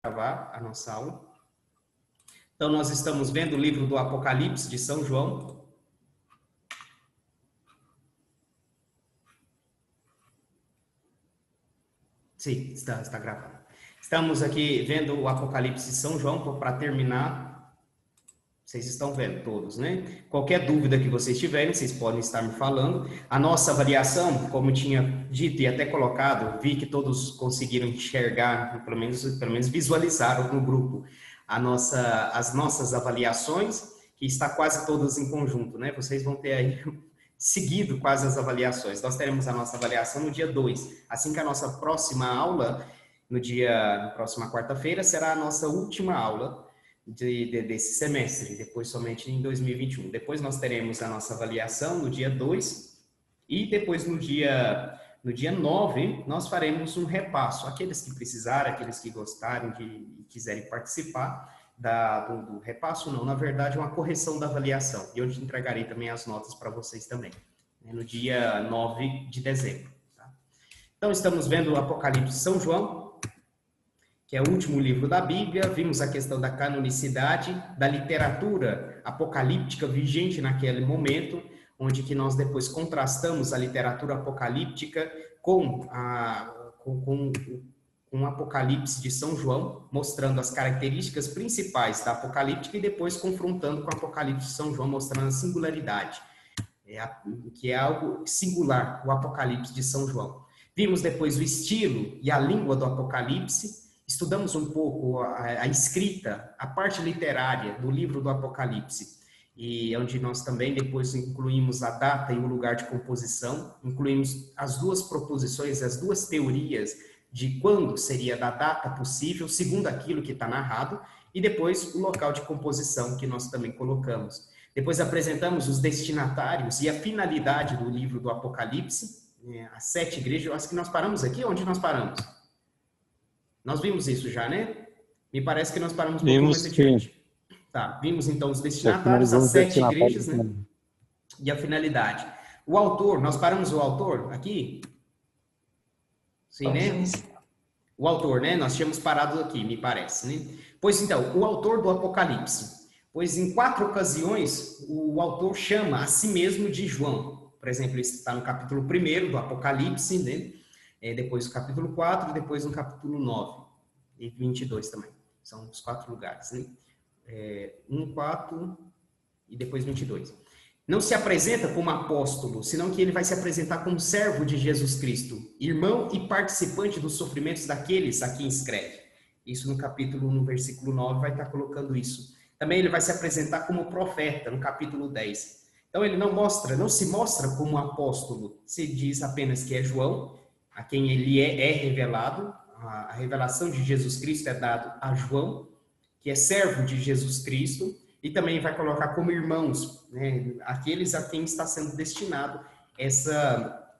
gravar a nossa aula. Então, nós estamos vendo o livro do Apocalipse de São João. Sim, está gravando. Estamos aqui vendo o Apocalipse de São João para terminar. Vocês estão vendo todos, né? Qualquer dúvida que vocês tiverem, vocês podem estar me falando. A nossa avaliação, como tinha dito e até colocado, vi que todos conseguiram enxergar, pelo menos visualizaram no grupo, as nossas avaliações, que está quase todas em conjunto, né? Vocês vão ter aí seguido quase as avaliações. Nós teremos a nossa avaliação no dia 2. Assim que a nossa próxima aula, na próxima quarta-feira, será a nossa última aula desse semestre, depois somente em 2021. Depois nós teremos a nossa avaliação no dia 2 e depois no dia 9 nós faremos um repasso. Aqueles que precisarem, aqueles que gostarem e quiserem participar do repasso, não, na verdade é uma correção da avaliação. E eu entregarei também as notas para vocês também, né, no dia 9 de dezembro. Tá? Então estamos vendo o Apocalipse de São João, que é o último livro da Bíblia. Vimos a questão da canonicidade, da literatura apocalíptica vigente naquele momento, onde que nós depois contrastamos a literatura apocalíptica com o Apocalipse de São João, mostrando as características principais da apocalíptica e depois confrontando com o Apocalipse de São João, mostrando a singularidade, que é algo singular, o Apocalipse de São João. Vimos depois o estilo e a língua do Apocalipse. Estudamos um pouco a escrita, a parte literária do livro do Apocalipse, e onde nós também depois incluímos a data e o lugar de composição, incluímos as duas proposições, as duas teorias de quando seria da data possível, segundo aquilo que está narrado, e depois o local de composição que nós também colocamos. Depois apresentamos os destinatários e a finalidade do livro do Apocalipse, as 7 igrejas. Eu acho que nós paramos aqui, onde nós paramos? Nós vimos isso já, né? Me parece que nós paramos um pouco mais adiante. Tá, vimos então os destinatários, as 7 igrejas, né? E a finalidade. O autor, nós paramos o autor aqui? Sim, né? O autor, né? Nós tínhamos parado aqui, me parece, né? Pois então, o autor do Apocalipse. Pois em 4 ocasiões, o autor chama a si mesmo de João. Por exemplo, isso está no capítulo 1 do Apocalipse, né? Depois no capítulo 4, depois no capítulo 9 e 22 também. São os 4 lugares, né? 1, 4 e depois 22. Não se apresenta como apóstolo, senão que ele vai se apresentar como servo de Jesus Cristo, irmão e participante dos sofrimentos daqueles a quem escreve. Isso no versículo 9 vai estar colocando isso. Também ele vai se apresentar como profeta, no capítulo 10. Então ele não se mostra como apóstolo, se diz apenas que é João, a quem ele é revelado. A revelação de Jesus Cristo é dada a João, que é servo de Jesus Cristo, e também vai colocar como irmãos, né, aqueles a quem está sendo destinado essa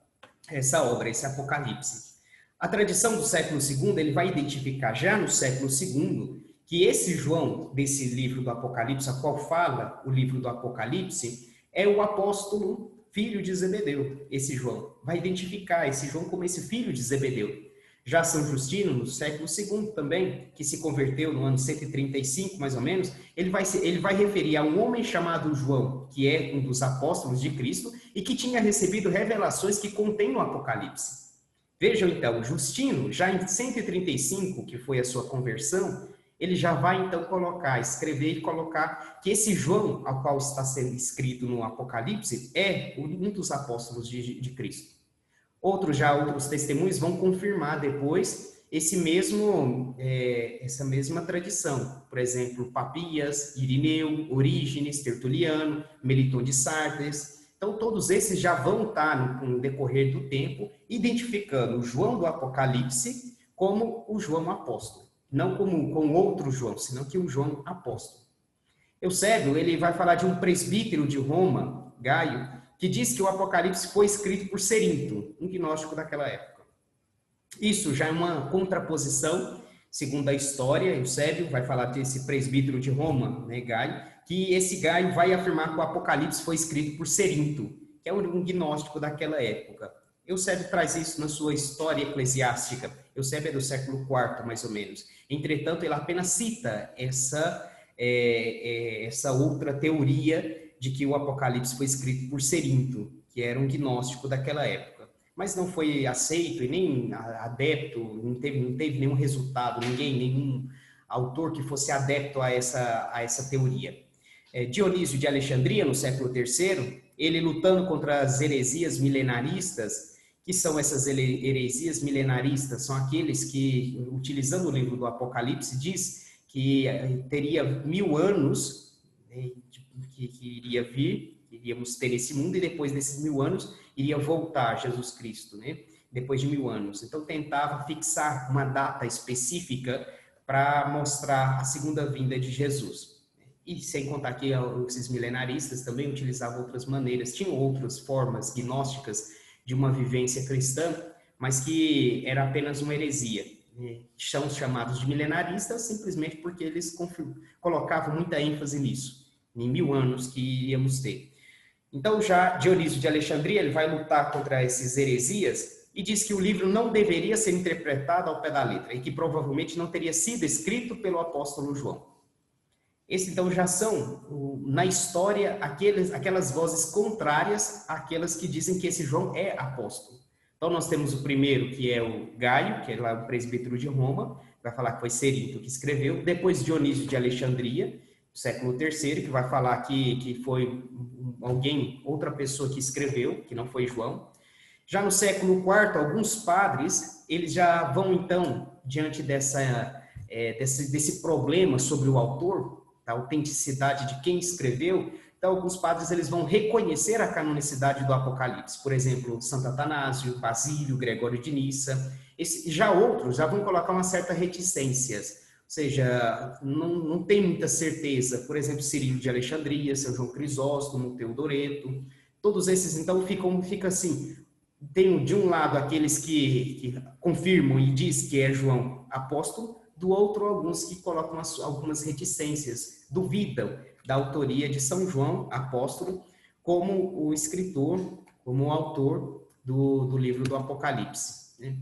obra, esse Apocalipse. A tradição do século II, ele vai identificar já no século II que esse João, desse livro do Apocalipse, a qual fala o livro do Apocalipse, é o apóstolo filho de Zebedeu. Esse João vai identificar esse João como esse filho de Zebedeu. Já São Justino, no século II também, que se converteu no ano 135, mais ou menos, ele vai referir a um homem chamado João, que é um dos apóstolos de Cristo e que tinha recebido revelações que contém no Apocalipse. Vejam então, Justino, já em 135, que foi a sua conversão, ele já vai então escrever e colocar que esse João, ao qual está sendo escrito no Apocalipse, é um dos apóstolos de Cristo. Outros testemunhos vão confirmar depois essa mesma tradição. Por exemplo, Papias, Irineu, Orígenes, Tertuliano, Meliton de Sardes. Então, todos esses já vão estar, no decorrer do tempo, identificando o João do Apocalipse como o João apóstolo. Não com outro João, senão que o João apóstolo. Eusébio, ele vai falar de um presbítero de Roma, Gaio, que diz que o Apocalipse foi escrito por Cerinto, um gnóstico daquela época. Isso já é uma contraposição, segundo a história. Eusébio vai falar desse presbítero de Roma, né, Gaio, que esse Gaio vai afirmar que o Apocalipse foi escrito por Cerinto, que é um gnóstico daquela época. Eusébio traz isso na sua História Eclesiástica. Eusébio é do século IV, mais ou menos. Entretanto, ele apenas cita essa outra teoria de que o Apocalipse foi escrito por Cerinto, que era um gnóstico daquela época. Mas não foi aceito e nem adepto, não teve nenhum resultado, nenhum autor que fosse adepto a essa teoria. Dionísio de Alexandria, no século III, ele lutando contra as heresias milenaristas. Que são essas heresias milenaristas? São aqueles que, utilizando o livro do Apocalipse, diz que teria 1000 anos, né, que iria vir, que iríamos ter esse mundo, e depois desses 1000 anos iria voltar Jesus Cristo, né? Depois de 1000 anos. Então tentava fixar uma data específica para mostrar a segunda vinda de Jesus. E sem contar que esses milenaristas também utilizavam outras maneiras, tinham outras formas gnósticas de uma vivência cristã, mas que era apenas uma heresia. São chamados de milenaristas simplesmente porque eles colocavam muita ênfase nisso, em 1000 anos que iríamos ter. Então, já Dionísio de Alexandria, ele vai lutar contra essas heresias e diz que o livro não deveria ser interpretado ao pé da letra e que provavelmente não teria sido escrito pelo apóstolo João. Esses, então, já são, na história, aquelas vozes contrárias àquelas que dizem que esse João é apóstolo. Então, nós temos o primeiro, que é o Gaio, que é lá o presbítero de Roma, vai falar que foi Cerinto que escreveu. Depois, Dionísio de Alexandria, do século III, que vai falar que foi outra pessoa que escreveu, que não foi João. Já no século IV, alguns padres, eles já vão, então, diante desse problema sobre o autor, da autenticidade de quem escreveu. Então, alguns padres eles vão reconhecer a canonicidade do Apocalipse. Por exemplo, Santo Atanásio, Basílio, Gregório de Nissa. Já outros já vão colocar uma certa reticências. Ou seja, não tem muita certeza. Por exemplo, Cirilo de Alexandria, São João Crisóstomo, Teodoreto. Todos esses, então, fica assim. Tem, de um lado, aqueles que confirmam e diz que é João apóstolo, do outro, alguns que colocam algumas reticências, duvidam da autoria de São João, apóstolo, como o escritor, como o autor do livro do Apocalipse. Né?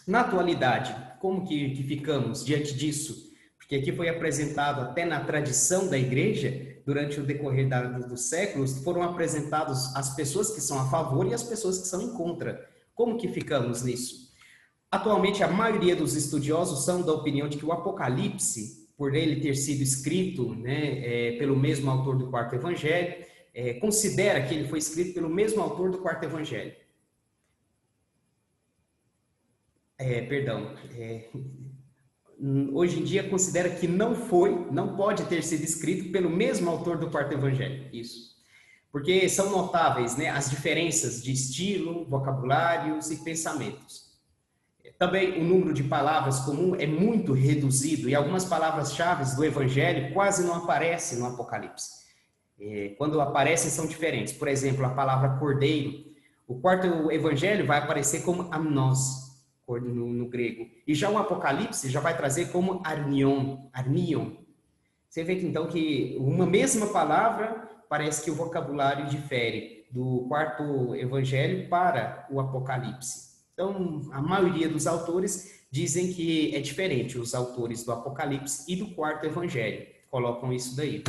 Na atualidade, como que ficamos diante disso? Porque aqui foi apresentado, até na tradição da igreja, durante o decorrer dos séculos, foram apresentados as pessoas que são a favor e as pessoas que são em contra. Como que ficamos nisso? Atualmente, a maioria dos estudiosos são da opinião de que o Apocalipse, por ele ter sido escrito, né, pelo mesmo autor do quarto evangelho, considera que ele foi escrito pelo mesmo autor do quarto evangelho. Hoje em dia considera que não pode ter sido escrito pelo mesmo autor do quarto evangelho. Isso. Porque são notáveis, né, as diferenças de estilo, vocabulários e pensamentos. Também o número de palavras comum é muito reduzido e algumas palavras-chave do Evangelho quase não aparecem no Apocalipse. Quando aparecem, são diferentes. Por exemplo, a palavra cordeiro. O quarto Evangelho vai aparecer como amnos, no grego. E já o Apocalipse já vai trazer como arnion. Você vê que, então, que uma mesma palavra parece que o vocabulário difere do quarto Evangelho para o Apocalipse. Então, a maioria dos autores dizem que é diferente, os autores do Apocalipse e do quarto evangelho, colocam isso daí.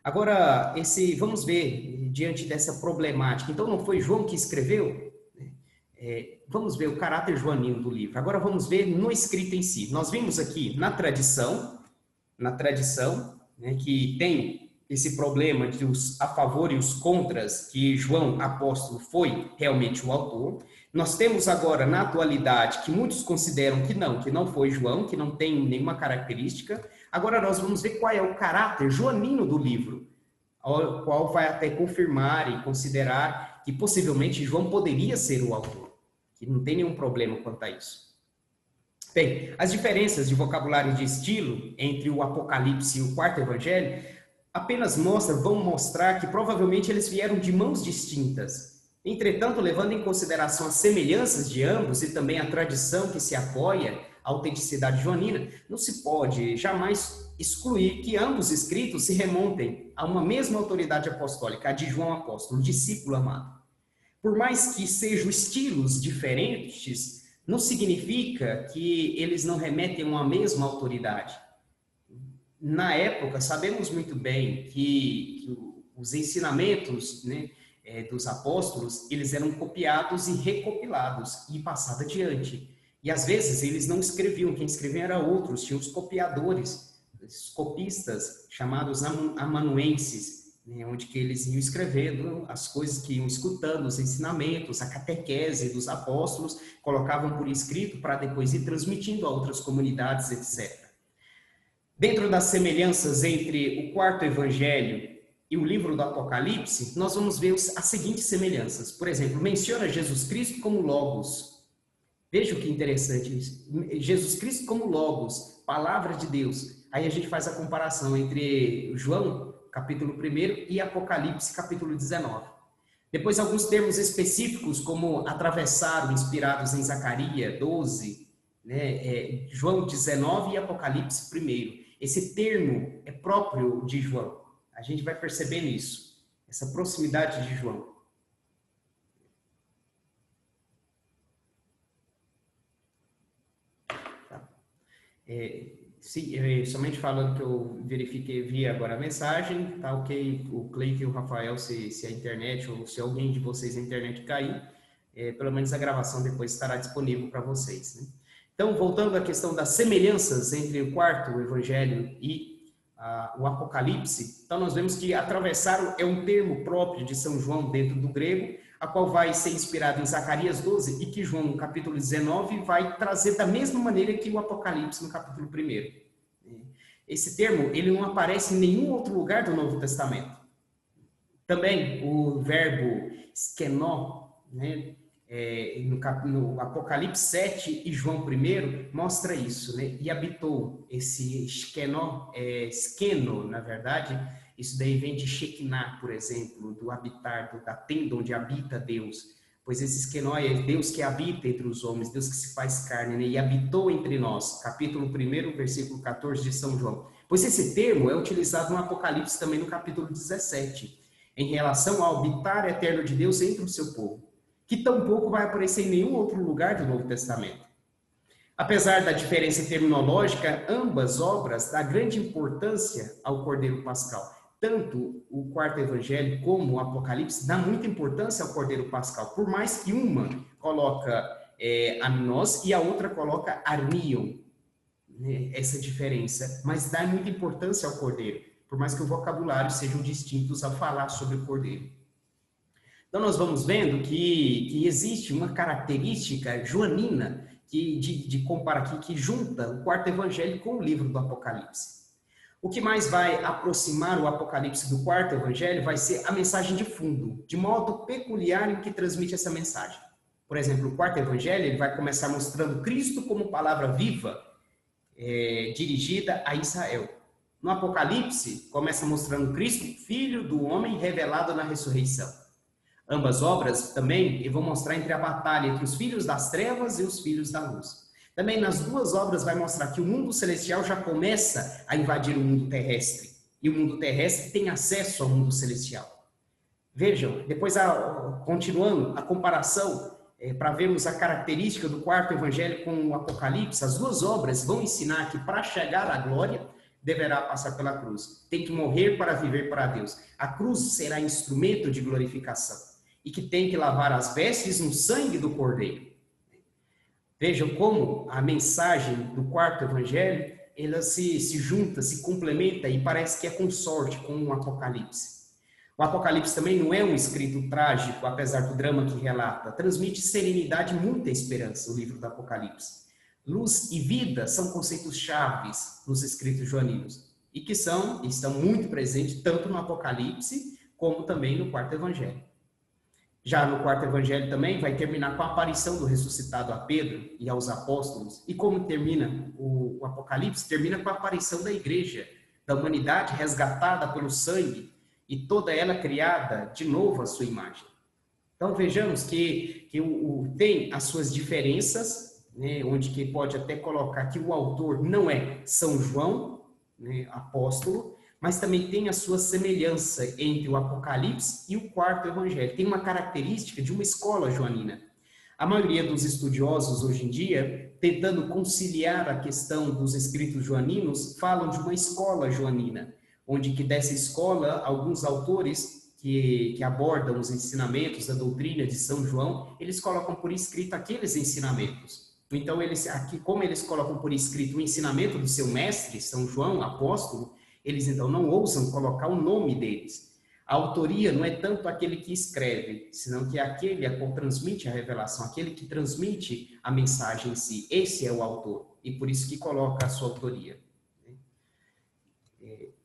Agora, vamos ver, diante dessa problemática, então não foi João que escreveu? Vamos ver o caráter joanino do livro. Agora vamos ver no escrito em si. Nós vimos aqui na tradição, né, que tem esse problema de os a favor e os contras, que João, apóstolo, foi realmente o autor. Nós temos agora, na atualidade, que muitos consideram que não foi João, que não tem nenhuma característica. Agora nós vamos ver qual é o caráter joanino do livro, o qual vai até confirmar e considerar que possivelmente João poderia ser o autor, que não tem nenhum problema quanto a isso. Bem, as diferenças de vocabulário e de estilo entre o Apocalipse e o quarto evangelho apenas vão mostrar que provavelmente eles vieram de mãos distintas. Entretanto, levando em consideração as semelhanças de ambos e também a tradição que se apoia à autenticidade joanina, não se pode jamais excluir que ambos escritos se remontem a uma mesma autoridade apostólica, a de João apóstolo, discípulo amado. por mais que sejam estilos diferentes, não significa que eles não remetem a uma mesma autoridade. Na época, sabemos muito bem que os ensinamentos, né, dos apóstolos, eles eram copiados e recopilados e passados adiante. E às vezes eles não escreviam, quem escrevia era outros, tinha os copiadores, os copistas, chamados amanuenses, né, onde que eles iam escrevendo as coisas que iam escutando, os ensinamentos, a catequese dos apóstolos, colocavam por escrito para depois ir transmitindo a outras comunidades, etc. Dentro das semelhanças entre o quarto evangelho e o livro do Apocalipse, nós vamos ver as seguintes semelhanças. Por exemplo, menciona Jesus Cristo como Logos. Veja que interessante isso. Jesus Cristo como Logos, palavra de Deus. Aí a gente faz a comparação entre João, capítulo 1, e Apocalipse, capítulo 19. Depois, alguns termos específicos, como atravessaram, inspirados em Zacarias 12, né, João 19 e Apocalipse 1. Esse termo é próprio de João. A gente vai perceber nisso, essa proximidade de João. Tá. Somente falando que eu verifiquei, vi agora a mensagem, tá ok, o Cleiton e o Rafael, se a internet ou se alguém de vocês a internet cair, pelo menos a gravação depois estará disponível para vocês, né? Então, voltando à questão das semelhanças entre o quarto evangelho e o Apocalipse, então nós vemos que atravessaram é um termo próprio de São João dentro do grego, a qual vai ser inspirado em Zacarias 12 e que João, no capítulo 19, vai trazer da mesma maneira que o Apocalipse, no capítulo 1. Esse termo, ele não aparece em nenhum outro lugar do Novo Testamento. Também o verbo skenó, né, no Apocalipse 7 e João 1, mostra isso, né? E habitou esse Shkenó, Skeno, na verdade, isso daí vem de Shekinah, por exemplo, do habitar, da tenda onde habita Deus. Pois esse Skeno é Deus que habita entre os homens, Deus que se faz carne, né? E habitou entre nós. Capítulo 1, versículo 14 de São João. Pois esse termo é utilizado no Apocalipse também no capítulo 17, em relação ao habitar eterno de Deus entre o seu povo, que tampouco vai aparecer em nenhum outro lugar do Novo Testamento. Apesar da diferença terminológica, ambas obras dão grande importância ao Cordeiro Pascal. Tanto o quarto evangelho como o Apocalipse dá muita importância ao Cordeiro Pascal, por mais que uma coloca aminos e a outra coloca arnion, né, essa diferença, mas dá muita importância ao Cordeiro, por mais que o vocabulário sejam distintos ao falar sobre o Cordeiro. Então, nós vamos vendo que existe uma característica joanina que junta o quarto evangelho com o livro do Apocalipse. O que mais vai aproximar o Apocalipse do quarto evangelho vai ser a mensagem de fundo, de modo peculiar em que transmite essa mensagem. Por exemplo, o quarto evangelho ele vai começar mostrando Cristo como palavra viva, dirigida a Israel. No Apocalipse, começa mostrando Cristo, filho do homem, revelado na ressurreição. Ambas obras também vão mostrar entre a batalha entre os filhos das trevas e os filhos da luz. Também nas duas obras vai mostrar que o mundo celestial já começa a invadir o mundo terrestre. E o mundo terrestre tem acesso ao mundo celestial. Vejam, depois, continuando a comparação, para vermos a característica do quarto evangelho com o Apocalipse, as duas obras vão ensinar que para chegar à glória, deverá passar pela cruz. Tem que morrer para viver para Deus. A cruz será instrumento de glorificação. E que tem que lavar as vestes no sangue do Cordeiro. Vejam como a mensagem do quarto evangelho, ela se junta, se complementa e parece que é consorte com o Apocalipse. O Apocalipse também não é um escrito trágico, apesar do drama que relata. Transmite serenidade e muita esperança, o livro do Apocalipse. Luz e vida são conceitos chaves nos escritos joaninos e que estão muito presentes tanto no Apocalipse como também no quarto evangelho. Já no quarto evangelho também vai terminar com a aparição do ressuscitado a Pedro e aos apóstolos. E como termina o Apocalipse? Termina com a aparição da igreja, da humanidade resgatada pelo sangue e toda ela criada de novo à sua imagem. Então vejamos que tem as suas diferenças, né, onde que pode até colocar que o autor não é São João, né, apóstolo, mas também tem a sua semelhança entre o Apocalipse e o quarto evangelho. Tem uma característica de uma escola joanina. A maioria dos estudiosos hoje em dia, tentando conciliar a questão dos escritos joaninos, falam de uma escola joanina, onde que dessa escola, alguns autores que abordam os ensinamentos da doutrina de São João, eles colocam por escrito aqueles ensinamentos. Então, aqui, como eles colocam por escrito o ensinamento do seu mestre, São João, apóstolo, eles então não ousam colocar o nome deles. A autoria não é tanto aquele que escreve, senão que é aquele a qual transmite a revelação, aquele que transmite a mensagem em si. Esse é o autor, e por isso que coloca a sua autoria.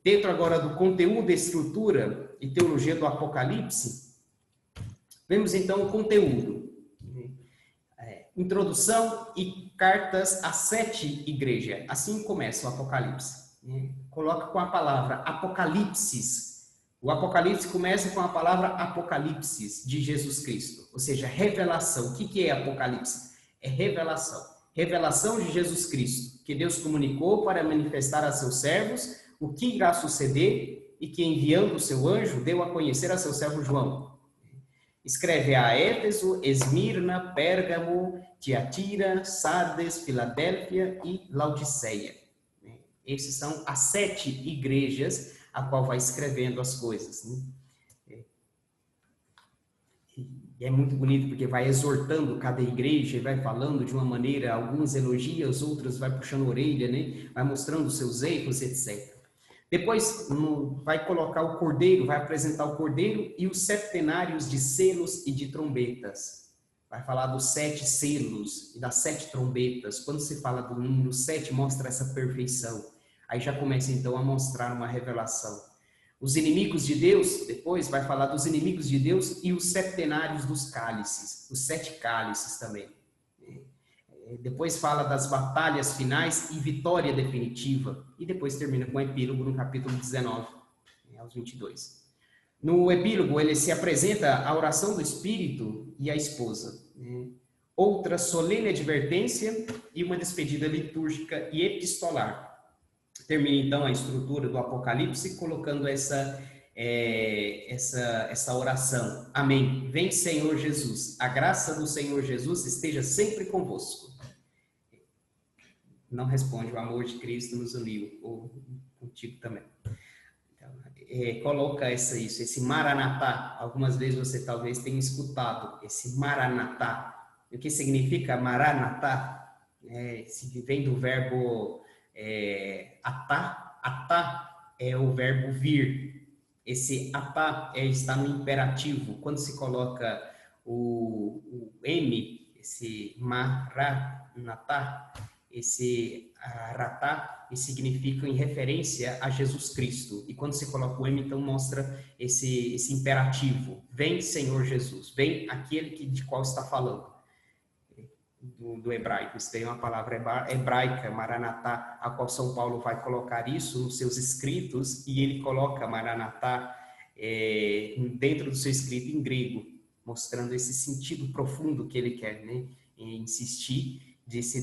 Dentro agora do conteúdo, estrutura e teologia do Apocalipse, vemos então o conteúdo. Introdução e cartas a 7 igrejas. Assim começa o Apocalipse. Coloca com a palavra Apocalipsis. O Apocalipse começa com a palavra Apocalipsis de Jesus Cristo, ou seja, revelação. O que é Apocalipse? É revelação. Revelação de Jesus Cristo, que Deus comunicou para manifestar a seus servos o que irá suceder e que, enviando o seu anjo, deu a conhecer a seu servo João. Escreve a Éfeso, Esmirna, Pérgamo, Tiatira, Sardes, Filadélfia e Laodiceia. Essas são as 7 igrejas a qual vai escrevendo as coisas. E é muito bonito porque vai exortando cada igreja e vai falando de uma maneira, algumas elogias, outras vai puxando a orelha, né? Vai mostrando os seus erros, etc. Depois vai colocar o cordeiro, vai apresentar o cordeiro e os septenários de selos e de trombetas. Vai falar dos 7 selos e das 7 trombetas. Quando se fala do número 7, mostra essa perfeição. Aí já começa então a mostrar uma revelação. Os inimigos de Deus, depois vai falar dos inimigos de Deus e os septenários dos cálices, os 7 cálices também. Depois fala das batalhas finais e vitória definitiva. E depois termina com o epílogo no capítulo 19, aos 22. No epílogo, ele se apresenta a oração do Espírito e a esposa. Outra solene advertência e uma despedida litúrgica e epistolar. Termina, então, a estrutura do Apocalipse colocando essa oração. Amém. Vem, Senhor Jesus. A graça do Senhor Jesus esteja sempre convosco. Não responde, o amor de Cristo nos uniu, ou contigo também. Então, coloca esse Maranatá. Algumas vezes você talvez tenha escutado esse Maranatá. O que significa Maranatá? Vem do verbo atá. Atá é o verbo vir. Esse atá está no imperativo. Quando se coloca o M, esse Maranatá, esse aratá, significa em referência a Jesus Cristo. E quando se coloca o M, então mostra esse imperativo. Vem, Senhor Jesus. Vem aquele de qual está falando. Do hebraico. Isso tem uma palavra hebraica, Maranatá, a qual São Paulo vai colocar isso nos seus escritos, e ele coloca Maranatá dentro do seu escrito em grego, mostrando esse sentido profundo que ele quer, né, insistir,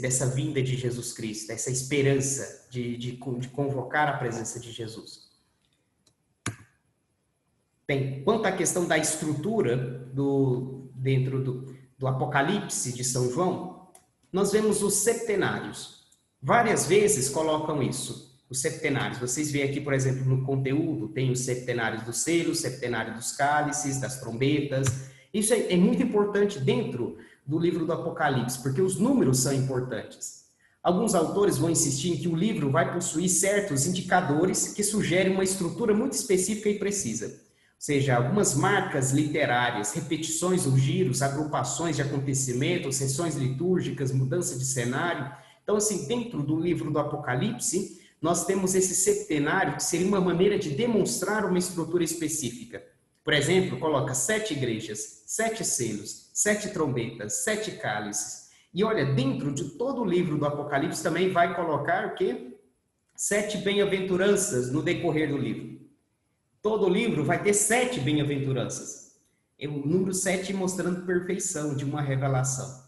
dessa vinda de Jesus Cristo, dessa esperança de convocar a presença de Jesus. Bem, quanto à questão da estrutura dentro do Apocalipse de São João, nós vemos os septenários. Várias vezes colocam isso, os septenários. Vocês veem aqui, por exemplo, no conteúdo, tem os septenários dos selos, septenário dos cálices, das trombetas. Isso é muito importante dentro do livro do Apocalipse, porque os números são importantes. Alguns autores vão insistir em que o livro vai possuir certos indicadores que sugerem uma estrutura muito específica e precisa. Ou seja, algumas marcas literárias, repetições ou giros, agrupações de acontecimentos, sessões litúrgicas, mudança de cenário. Então, assim, dentro do livro do Apocalipse, nós temos esse septenário, que seria uma maneira de demonstrar uma estrutura específica. Por exemplo, coloca 7 igrejas, 7 selos, 7 trombetas, 7 cálices. E olha, dentro de todo o livro do Apocalipse também vai colocar o quê? 7 bem-aventuranças no decorrer do livro. Todo o livro vai ter 7 bem-aventuranças. O número 7 mostrando perfeição de uma revelação.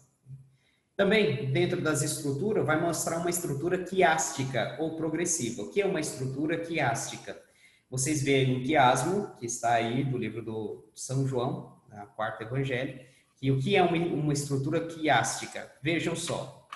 Também, dentro das estruturas, vai mostrar uma estrutura quiástica ou progressiva. O que é uma estrutura quiástica? vocês veem o quiasmo, que está aí do livro do São João, a quarto evangelho, que o que é uma estrutura quiástica? Vejam só.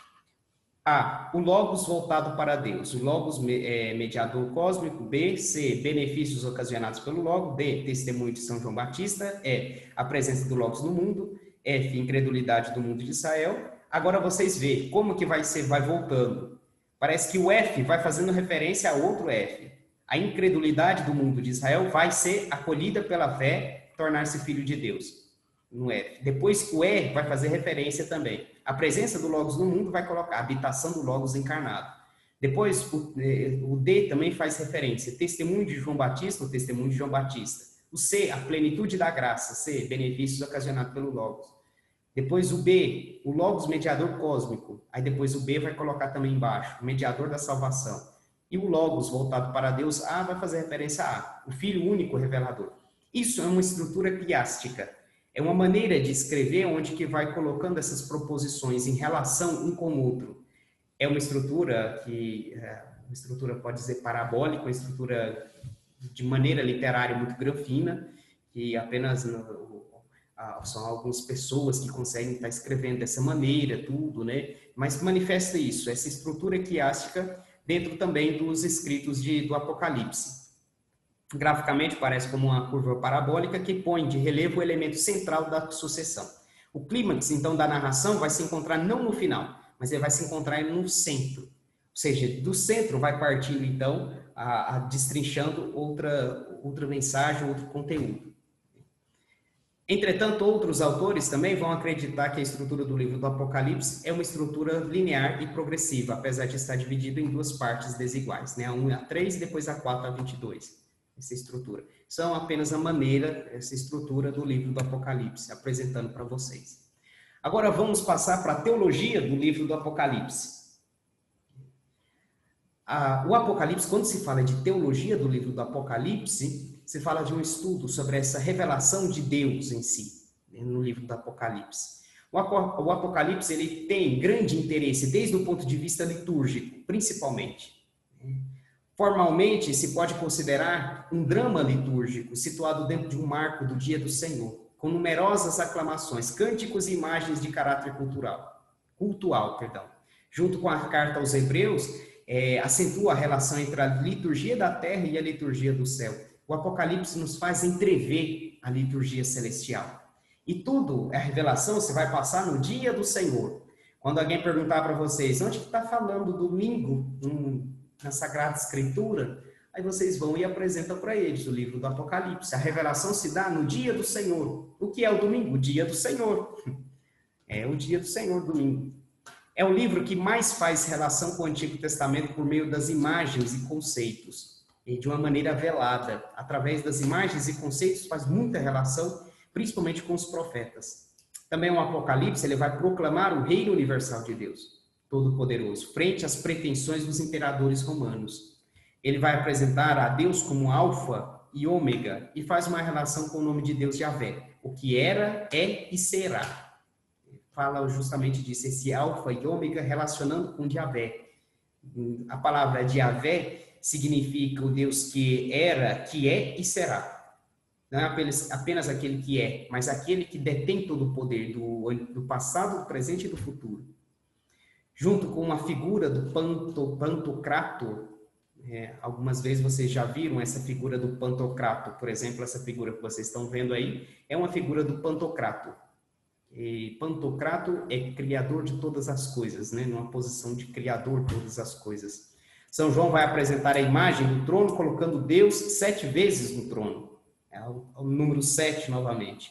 A, o logos voltado para Deus, o logos mediador cósmico. B, C, benefícios ocasionados pelo logos. D, testemunho de São João Batista. E, a presença do logos no mundo. F, incredulidade do mundo de Israel. Agora vocês veem como que vai voltando. Parece que o F vai fazendo referência a outro F. A incredulidade do mundo de Israel vai ser acolhida pela fé, tornar-se filho de Deus. No F. Depois o E vai fazer referência também. A presença do Logos no mundo vai colocar a habitação do Logos encarnado. Depois o D também faz referência. Testemunho de João Batista, o testemunho de João Batista. O C, a plenitude da graça. C, benefícios ocasionados pelo Logos. Depois o B, o Logos mediador cósmico. Aí depois o B vai colocar também embaixo, o mediador da salvação. E o Logos voltado para Deus, A vai fazer referência a A, o Filho único revelador. Isso é uma estrutura quiástica. É uma maneira de escrever onde que vai colocando essas proposições em relação um com o outro. É uma estrutura pode dizer parabólica, uma estrutura de maneira literária muito grafina, que apenas são algumas pessoas que conseguem estar escrevendo dessa maneira, tudo, né? Mas manifesta isso, essa estrutura quiástica dentro também dos escritos do Apocalipse. Graficamente parece como uma curva parabólica que põe de relevo o elemento central da sucessão. O clímax, então, da narração vai se encontrar não no final, mas ele vai se encontrar no centro. Ou seja, do centro vai partindo, então, destrinchando outra mensagem, outro conteúdo. Entretanto, outros autores também vão acreditar que a estrutura do livro do Apocalipse é uma estrutura linear e progressiva, apesar de estar dividido em duas partes desiguais, né? A 1 a 3 e depois a 4 a 22. Essa estrutura. São apenas a maneira, essa estrutura do livro do Apocalipse, apresentando para vocês. Agora vamos passar para a teologia do livro do Apocalipse. O Apocalipse, quando se fala de teologia do livro do Apocalipse, se fala de um estudo sobre essa revelação de Deus em si, no livro do Apocalipse. O Apocalipse ele tem grande interesse desde o ponto de vista litúrgico, principalmente. Formalmente, se pode considerar um drama litúrgico situado dentro de um marco do dia do Senhor, com numerosas aclamações, cânticos e imagens de caráter cultual. Junto com a carta aos Hebreus, acentua a relação entre a liturgia da terra e a liturgia do céu. O Apocalipse nos faz entrever a liturgia celestial. E tudo, a revelação, se vai passar no dia do Senhor. Quando alguém perguntar para vocês, onde que está falando domingo na Sagrada Escritura? Aí vocês vão e apresentam para eles o livro do Apocalipse. A revelação se dá no dia do Senhor. O que é o domingo? O dia do Senhor. É o dia do Senhor, domingo. É o livro que mais faz relação com o Antigo Testamento por meio das imagens e conceitos. E de uma maneira velada, através das imagens e conceitos, faz muita relação, principalmente com os profetas. Também o Apocalipse, ele vai proclamar o reino universal de Deus, Todo-Poderoso, frente às pretensões dos imperadores romanos. Ele vai apresentar a Deus como Alfa e Ômega, e faz uma relação com o nome de Deus, Yahvé, o que era, é e será. Fala justamente disso, esse Alfa e Ômega relacionando com Yahvé. A palavra de Yahvé significa o Deus que era, que é e será. Não é apenas aquele que é, mas aquele que detém todo o poder do passado, do presente e do futuro. Junto com uma figura do Pantocrator, algumas vezes vocês já viram essa figura do Pantocrator, por exemplo, essa figura que vocês estão vendo aí, é uma figura do Pantocrator. E Pantocrator é criador de todas as coisas, né? Numa posição de criador de todas as coisas. São João vai apresentar a imagem do trono, colocando Deus 7 vezes no trono. É o número 7 novamente.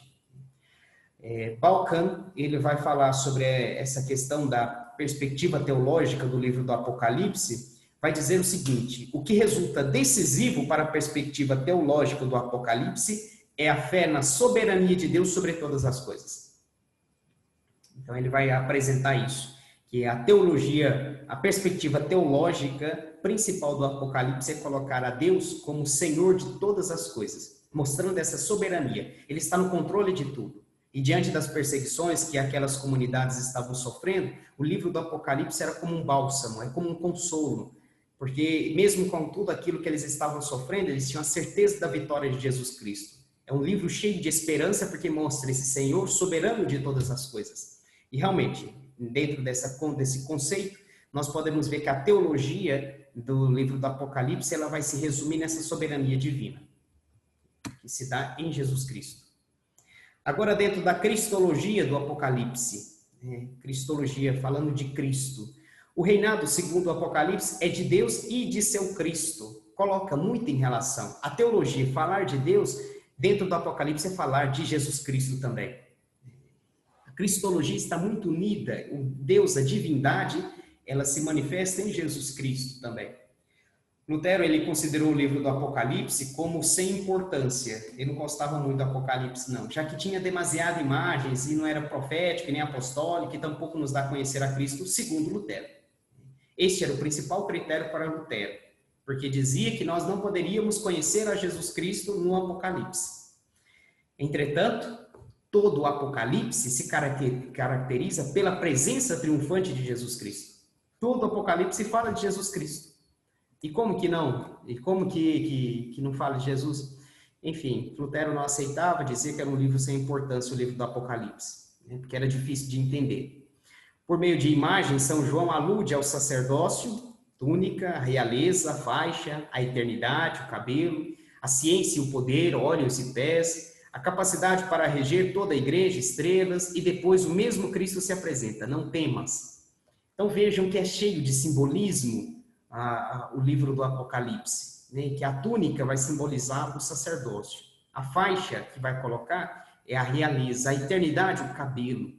Balkan, ele vai falar sobre essa questão da perspectiva teológica do livro do Apocalipse, vai dizer o seguinte: o que resulta decisivo para a perspectiva teológica do Apocalipse é a fé na soberania de Deus sobre todas as coisas. Então ele vai apresentar isso, que a teologia, a perspectiva teológica principal do Apocalipse é colocar a Deus como Senhor de todas as coisas, mostrando essa soberania. Ele está no controle de tudo. E diante das perseguições que aquelas comunidades estavam sofrendo, o livro do Apocalipse era como um bálsamo, é como um consolo. Porque mesmo com tudo aquilo que eles estavam sofrendo, eles tinham a certeza da vitória de Jesus Cristo. É um livro cheio de esperança porque mostra esse Senhor soberano de todas as coisas. E realmente, dentro desse conceito, nós podemos ver que a teologia do livro do Apocalipse, ela vai se resumir nessa soberania divina, que se dá em Jesus Cristo. Agora, dentro da cristologia do Apocalipse, cristologia falando de Cristo, o reinado, segundo o Apocalipse, é de Deus e de seu Cristo. Coloca muito em relação. A teologia, falar de Deus, dentro do Apocalipse, é falar de Jesus Cristo também. A cristologia está muito unida. O Deus, a divindade, ela se manifesta em Jesus Cristo também. Lutero, ele considerou o livro do Apocalipse como sem importância. Ele não gostava muito do Apocalipse, não, já que tinha demasiadas imagens e não era profético nem apostólico e tampouco nos dá a conhecer a Cristo, segundo Lutero. Este era o principal critério para Lutero, porque dizia que nós não poderíamos conhecer a Jesus Cristo no Apocalipse. Entretanto, todo o Apocalipse se caracteriza pela presença triunfante de Jesus Cristo. Todo o Apocalipse fala de Jesus Cristo. E como que não? E como que não fala de Jesus? Enfim, Lutero não aceitava, dizia que era um livro sem importância, o livro do Apocalipse, porque era difícil de entender. Por meio de imagens, São João alude ao sacerdócio, túnica, a realeza, a faixa, a eternidade, o cabelo, a ciência e o poder, olhos e pés, a capacidade para reger toda a igreja, estrelas, e depois o mesmo Cristo se apresenta, não temas. Então vejam que é cheio de simbolismo o livro do Apocalipse, né? Que a túnica vai simbolizar o sacerdócio, a faixa que vai colocar é a realeza, a eternidade, o cabelo,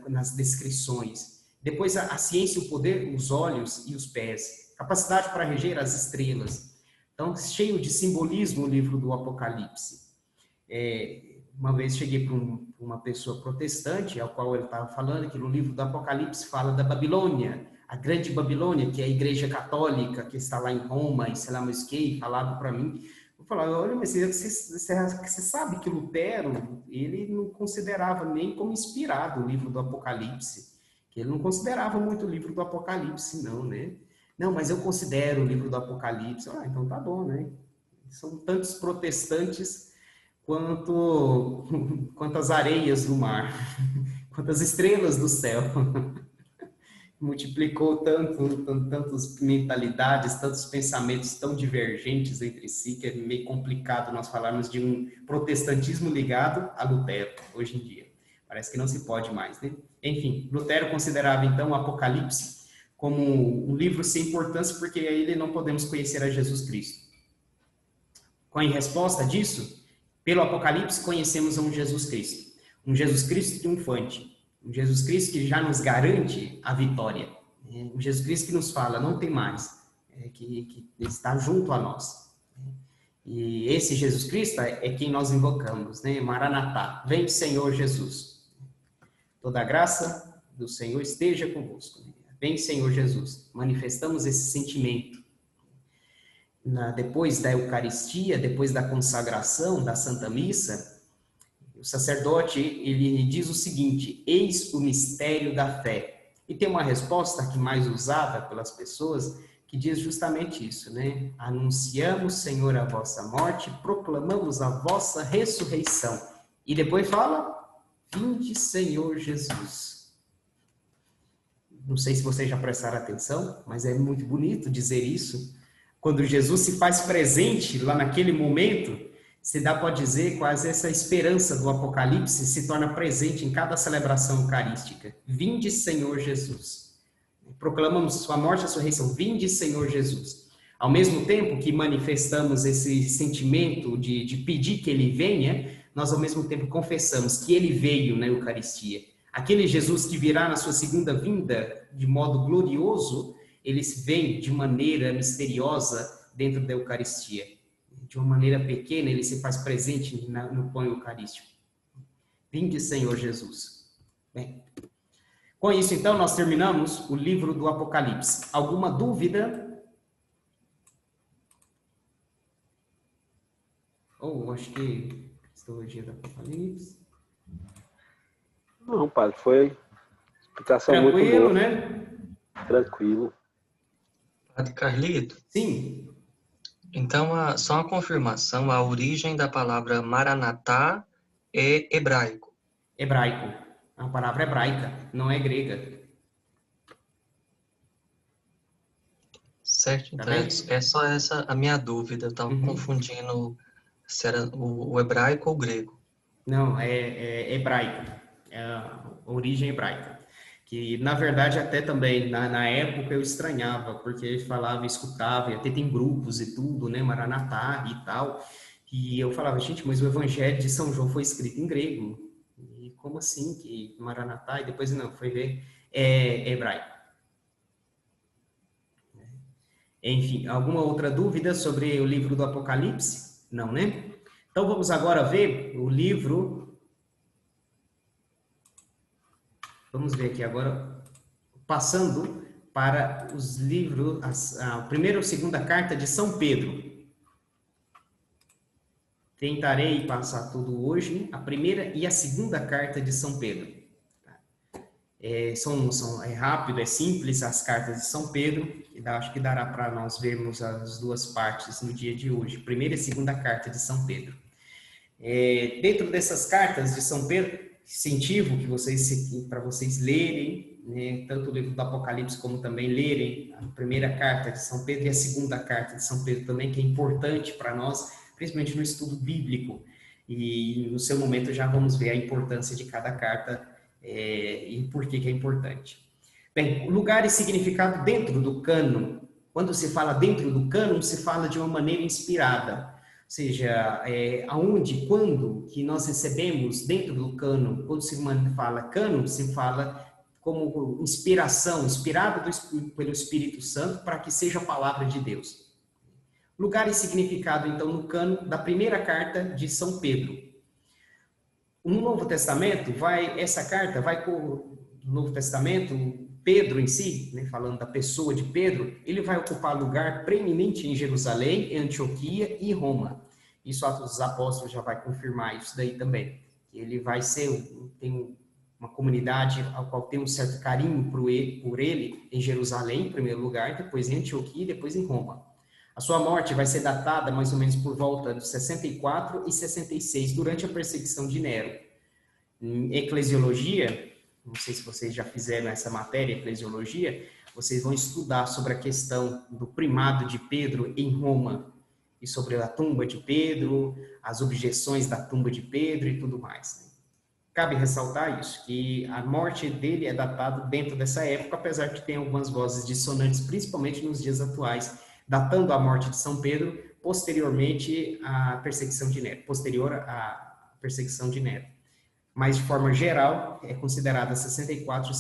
nas descrições. Depois a ciência e o poder, os olhos e os pés, capacidade para reger as estrelas. Então, cheio de simbolismo o livro do Apocalipse. Uma vez cheguei para uma pessoa protestante, ao qual ele estava falando, que no livro do Apocalipse fala da Babilônia, a grande Babilônia, que é a igreja católica, que está lá em Roma, e sei lá mais o que, falado para mim. Eu falava, olha, mas você sabe que Lutero, ele não considerava nem como inspirado o livro do Apocalipse, que ele não considerava muito o livro do Apocalipse, não, né? Não, mas eu considero o livro do Apocalipse. Ah, então tá bom, né? São tantos protestantes quanto as areias do mar, quantas estrelas do céu. Multiplicou tantas mentalidades, tantos pensamentos tão divergentes entre si, que é meio complicado nós falarmos de um protestantismo ligado a Lutero, hoje em dia. Parece que não se pode mais, né? Enfim, Lutero considerava, então, o Apocalipse como um livro sem importância, porque aí ele não podemos conhecer a Jesus Cristo. Em resposta disso, pelo Apocalipse conhecemos um Jesus Cristo triunfante, um Jesus Cristo que já nos garante a vitória, um Jesus Cristo que nos fala, não tem mais, que está junto a nós. E esse Jesus Cristo é quem nós invocamos, né? Maranatá, vem Senhor Jesus. Toda a graça do Senhor esteja convosco. Vem Senhor Jesus. Manifestamos esse sentimento. Depois da Eucaristia, depois da consagração da Santa Missa, o sacerdote, ele diz o seguinte, eis o mistério da fé. E tem uma resposta aqui mais usada pelas pessoas, que diz justamente isso, né? Anunciamos, Senhor, a vossa morte, proclamamos a vossa ressurreição. E depois fala, vinde, Senhor Jesus. Não sei se vocês já prestaram atenção, mas é muito bonito dizer isso. Quando Jesus se faz presente lá naquele momento, se dá para dizer quase essa esperança do Apocalipse se torna presente em cada celebração eucarística. Vinde, Senhor Jesus. Proclamamos sua morte e a sua ressurreição. Vinde, Senhor Jesus. Ao mesmo tempo que manifestamos esse sentimento de pedir que ele venha, nós ao mesmo tempo confessamos que ele veio na Eucaristia. Aquele Jesus que virá na sua segunda vinda de modo glorioso, ele vem de maneira misteriosa dentro da Eucaristia. De uma maneira pequena, ele se faz presente no pão eucarístico. Vinde, Senhor Jesus. Bem, com isso, então, nós terminamos o livro do Apocalipse. Alguma dúvida? Acho que Cristologia do Apocalipse. Não, padre, foi explicação tranquilo, muito boa. Né? Tranquilo. Padre Carlito, Sim, então, só uma confirmação, a origem da palavra Maranatá é hebraico, hebraico. É uma palavra hebraica, não é grega. certo? Tá Então, bem? é só essa a minha dúvida, eu estava Uhum. confundindo se era o hebraico ou o grego. Não, é hebraico. É a origem hebraica. Que, na verdade, até também, na época eu estranhava, porque ele falava, escutava, e até tem grupos e tudo, né? Maranatá e tal. E eu falava, gente, mas o Evangelho de São João foi escrito em grego. E como assim que Maranatá? E depois, não, foi ver, é hebraico. Enfim, alguma outra dúvida sobre o livro do Apocalipse? Não, né? Então vamos agora ver o livro. Vamos ver aqui agora, passando para os livros, a primeira ou segunda carta de São Pedro. Tentarei passar tudo hoje, a primeira e a segunda carta de São Pedro. É rápido, é simples as cartas de São Pedro, acho que dará para nós vermos as duas partes no dia de hoje, primeira e segunda carta de São Pedro. Dentro dessas cartas de São Pedro, incentivo que para vocês lerem, né, tanto o livro do Apocalipse como também lerem a primeira carta de São Pedro e a segunda carta de São Pedro também, que é importante para nós, principalmente no estudo bíblico. E no seu momento já vamos ver a importância de cada carta e por que é importante. Bem, lugar e significado dentro do cânon. Quando se fala dentro do cânon, se fala de uma maneira inspirada. Ou seja, aonde, quando que nós recebemos dentro do cânon, quando se fala cânon, se fala como inspiração, inspirado pelo Espírito Santo para que seja a palavra de Deus. Lugar e significado, então, no cânon da primeira carta de São Pedro. No Novo Testamento, essa carta vai no Novo Testamento, Pedro em si, né, falando da pessoa de Pedro, ele vai ocupar lugar preeminente em Jerusalém, em Antioquia e Roma. Isso Atos dos Apóstolos já vai confirmar isso daí também. Ele vai tem uma comunidade ao qual tem um certo carinho por ele em Jerusalém, em primeiro lugar, depois em Antioquia e depois em Roma. A sua morte vai ser datada mais ou menos por volta de 64 e 66, durante a perseguição de Nero. Em eclesiologia, não sei se vocês já fizeram essa matéria, eclesiologia, vocês vão estudar sobre a questão do primado de Pedro em Roma, e sobre a tumba de Pedro, as objeções da tumba de Pedro e tudo mais. Cabe ressaltar isso, que a morte dele é datada dentro dessa época, apesar de ter algumas vozes dissonantes, principalmente nos dias atuais, datando a morte de São Pedro posteriormente à perseguição de Nero, posterior à perseguição de Nero. Mas, de forma geral, é considerada 64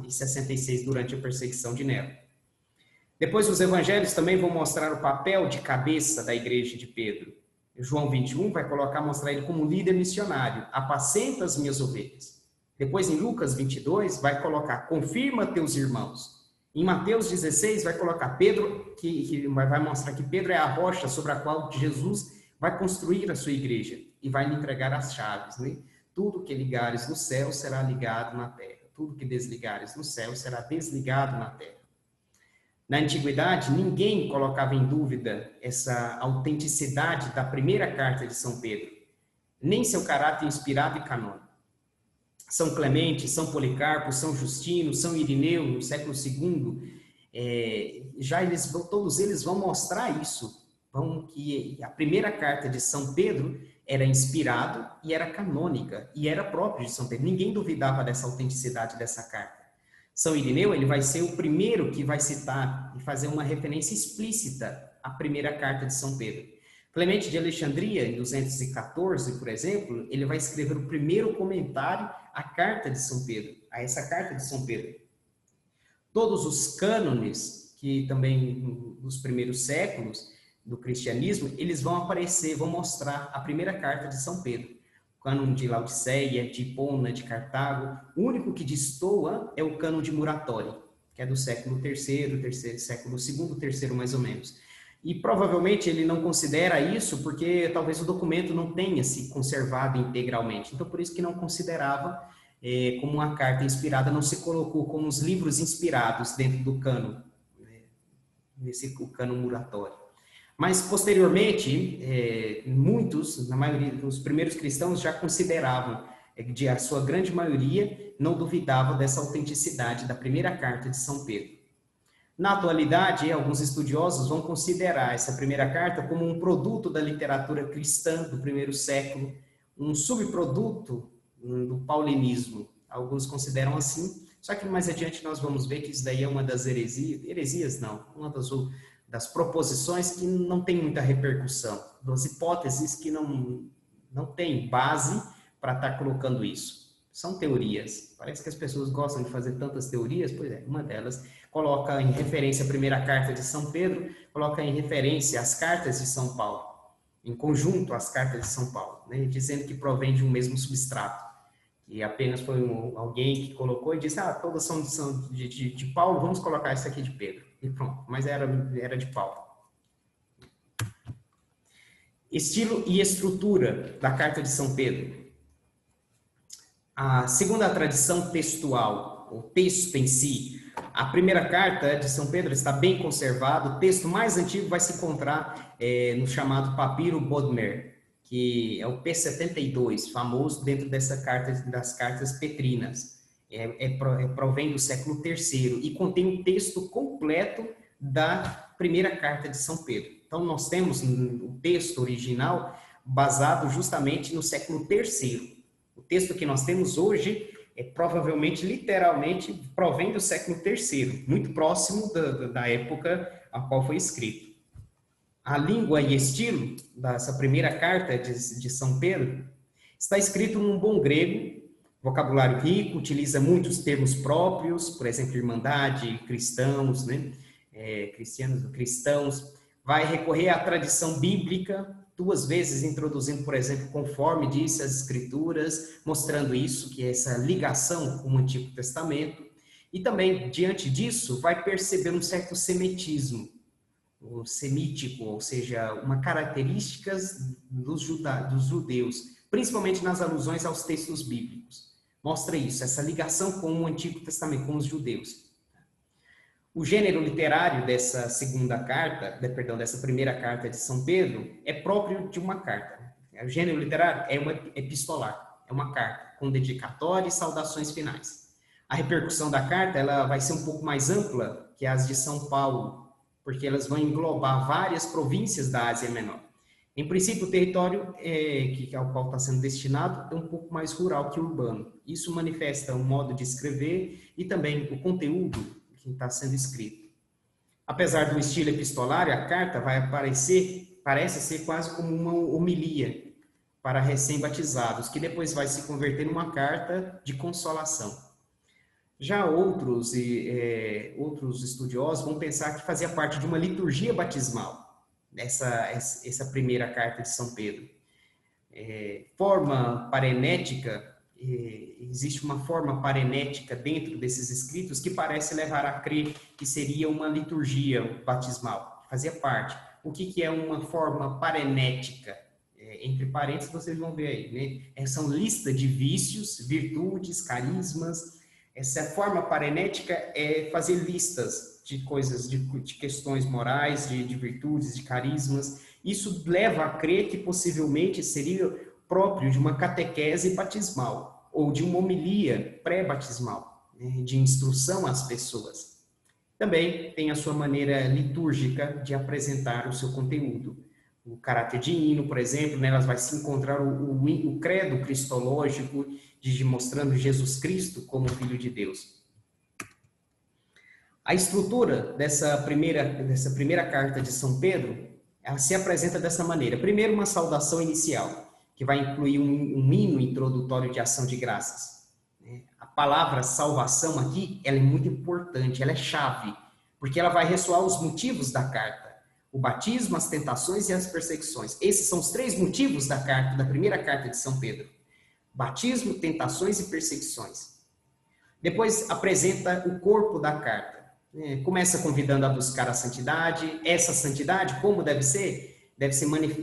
e 66 durante a perseguição de Nero. Depois, os evangelhos também vão mostrar o papel de cabeça da igreja de Pedro. João 21 vai mostrar ele como líder missionário, apacenta as minhas ovelhas. Depois, em Lucas 22, vai colocar, confirma teus irmãos. Em Mateus 16, vai colocar Pedro, que vai mostrar que Pedro é a rocha sobre a qual Jesus vai construir a sua igreja e vai lhe entregar as chaves, né? Tudo que ligares no céu será ligado na terra. Tudo que desligares no céu será desligado na terra. Na antiguidade, ninguém colocava em dúvida essa autenticidade da primeira carta de São Pedro, nem seu caráter inspirado e canônico. São Clemente, São Policarpo, São Justino, São Irineu, no século II, todos eles vão mostrar isso, que a primeira carta de São Pedro era inspirado e era canônica, e era próprio de São Pedro. Ninguém duvidava dessa autenticidade dessa carta. São Irineu, ele vai ser o primeiro que vai citar e fazer uma referência explícita à primeira carta de São Pedro. Clemente de Alexandria, em 214, por exemplo, ele vai escrever o primeiro comentário à carta de São Pedro, a essa carta de São Pedro. Todos os cânones, que também nos primeiros séculos do cristianismo, eles vão aparecer, vão mostrar a primeira carta de São Pedro. O cânon de Laodiceia, de Hipona, de Cartago. O único que destoa é o cânon de Muratori, que é do século século II, terceiro mais ou menos. E provavelmente ele não considera isso porque talvez o documento não tenha se conservado integralmente. Então, por isso que não considerava como uma carta inspirada, não se colocou como os livros inspirados dentro do cânon. nesse cânon muratório. Mas, posteriormente, muitos, na maioria dos primeiros cristãos, já consideravam, a sua grande maioria, não duvidava dessa autenticidade da primeira carta de São Pedro. Na atualidade, alguns estudiosos vão considerar essa primeira carta como um produto da literatura cristã do primeiro século, um subproduto do paulinismo. Alguns consideram assim, só que mais adiante nós vamos ver que isso daí é uma das heresias não, uma das proposições que não tem muita repercussão, das hipóteses que não tem base para estar colocando isso. São teorias. Parece que as pessoas gostam de fazer tantas teorias, pois é, uma delas coloca em referência a primeira carta de São Pedro, coloca em referência as cartas de São Paulo, em conjunto as cartas de São Paulo, né, dizendo que provém de um mesmo substrato. E apenas foi alguém que colocou e disse, todas são de Paulo, vamos colocar isso aqui de Pedro. E pronto, mas era de Paulo. Estilo e estrutura da carta de São Pedro. Segundo a tradição textual, o texto em si, a primeira carta de São Pedro está bem conservado. O texto mais antigo vai se encontrar no chamado Papiro Bodmer, que é o P72, famoso dentro dessa carta, das cartas petrinas. Provém do século III e contém um texto completo da primeira carta de São Pedro. Então, nós temos o texto original basado justamente no século III. O texto que nós temos hoje provavelmente, literalmente, provém do século III, muito próximo da época a qual foi escrito. A língua e estilo dessa primeira carta de São Pedro está escrito num bom grego, vocabulário rico, utiliza muitos termos próprios, por exemplo, irmandade, cristãos, né? Cristãos, vai recorrer à tradição bíblica, 2 vezes introduzindo, por exemplo, conforme disse as Escrituras, mostrando isso, que é essa ligação com o Antigo Testamento. E também, diante disso, vai perceber um certo semitismo, o semítico, ou seja, uma características dos judeus, principalmente nas alusões aos textos bíblicos. Mostra isso, essa ligação com o Antigo Testamento, com os judeus. O gênero literário dessa dessa primeira carta de São Pedro é próprio de uma carta. O gênero literário é uma epistolar, é uma carta com dedicatória e saudações finais. A repercussão da carta ela vai ser um pouco mais ampla que as de São Paulo, porque elas vão englobar várias províncias da Ásia Menor. Em princípio, o território ao qual está sendo destinado é um pouco mais rural que urbano. Isso manifesta um modo de escrever e também o conteúdo que está sendo escrito. Apesar do estilo epistolário, a carta parece ser quase como uma homilia para recém-batizados, que depois vai se converter numa carta de consolação. Já outros estudiosos vão pensar que fazia parte de uma liturgia batismal, essa primeira carta de São Pedro. Forma parenética, existe uma forma parenética dentro desses escritos que parece levar a crer que seria uma liturgia batismal, fazia parte. O que é uma forma parenética? Entre parênteses, vocês vão ver aí, né? São lista de vícios, virtudes, carismas. Essa forma parenética é fazer listas de coisas, de questões morais, de virtudes, de carismas. Isso leva a crer que possivelmente seria próprio de uma catequese batismal ou de uma homilia pré-batismal, né, de instrução às pessoas. Também tem a sua maneira litúrgica de apresentar o seu conteúdo. O caráter de hino, por exemplo, nelas vai se encontrar o credo cristológico, mostrando Jesus Cristo como Filho de Deus. A estrutura dessa primeira carta de São Pedro, ela se apresenta dessa maneira. Primeiro, uma saudação inicial, que vai incluir um hino introdutório de ação de graças. A palavra salvação aqui, ela é muito importante, ela é chave, porque ela vai ressoar os motivos da carta. O batismo, as tentações e as perseguições. Esses são os 3 motivos da primeira carta de São Pedro. Batismo, tentações e perseguições. Depois apresenta o corpo da carta. Começa convidando a buscar a santidade. Essa santidade, como deve ser?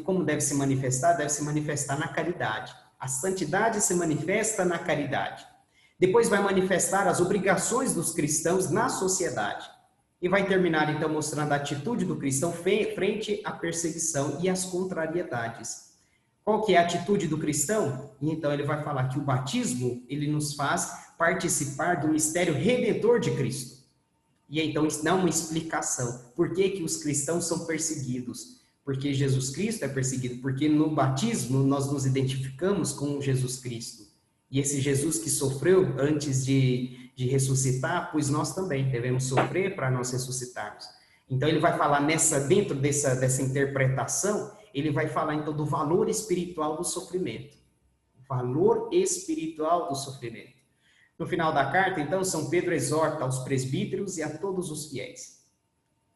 Como deve se manifestar? Deve se manifestar na caridade. A santidade se manifesta na caridade. Depois vai manifestar as obrigações dos cristãos na sociedade. E vai terminar, então, mostrando a atitude do cristão frente à perseguição e às contrariedades. Qual que é a atitude do cristão? Então, ele vai falar que o batismo, ele nos faz participar do mistério redentor de Cristo. E então, isso dá uma explicação. Por que que os cristãos são perseguidos? Porque Jesus Cristo é perseguido. Porque no batismo, nós nos identificamos com Jesus Cristo. E esse Jesus que sofreu antes de ressuscitar, pois nós também devemos sofrer para nós ressuscitarmos. Então, ele vai falar dentro dessa interpretação, ele vai falar, então, do valor espiritual do sofrimento. Valor espiritual do sofrimento. No final da carta, então, São Pedro exorta aos presbíteros e a todos os fiéis.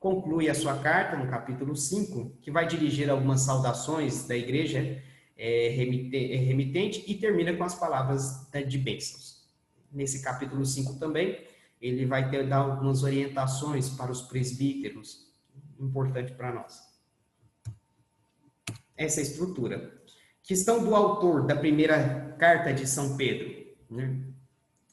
Conclui a sua carta, no capítulo 5, que vai dirigir algumas saudações da igreja remitente e termina com as palavras de bênçãos. Nesse capítulo 5 também, ele vai dar algumas orientações para os presbíteros, importante para nós. Essa é a estrutura. Questão do autor da primeira carta de São Pedro, né?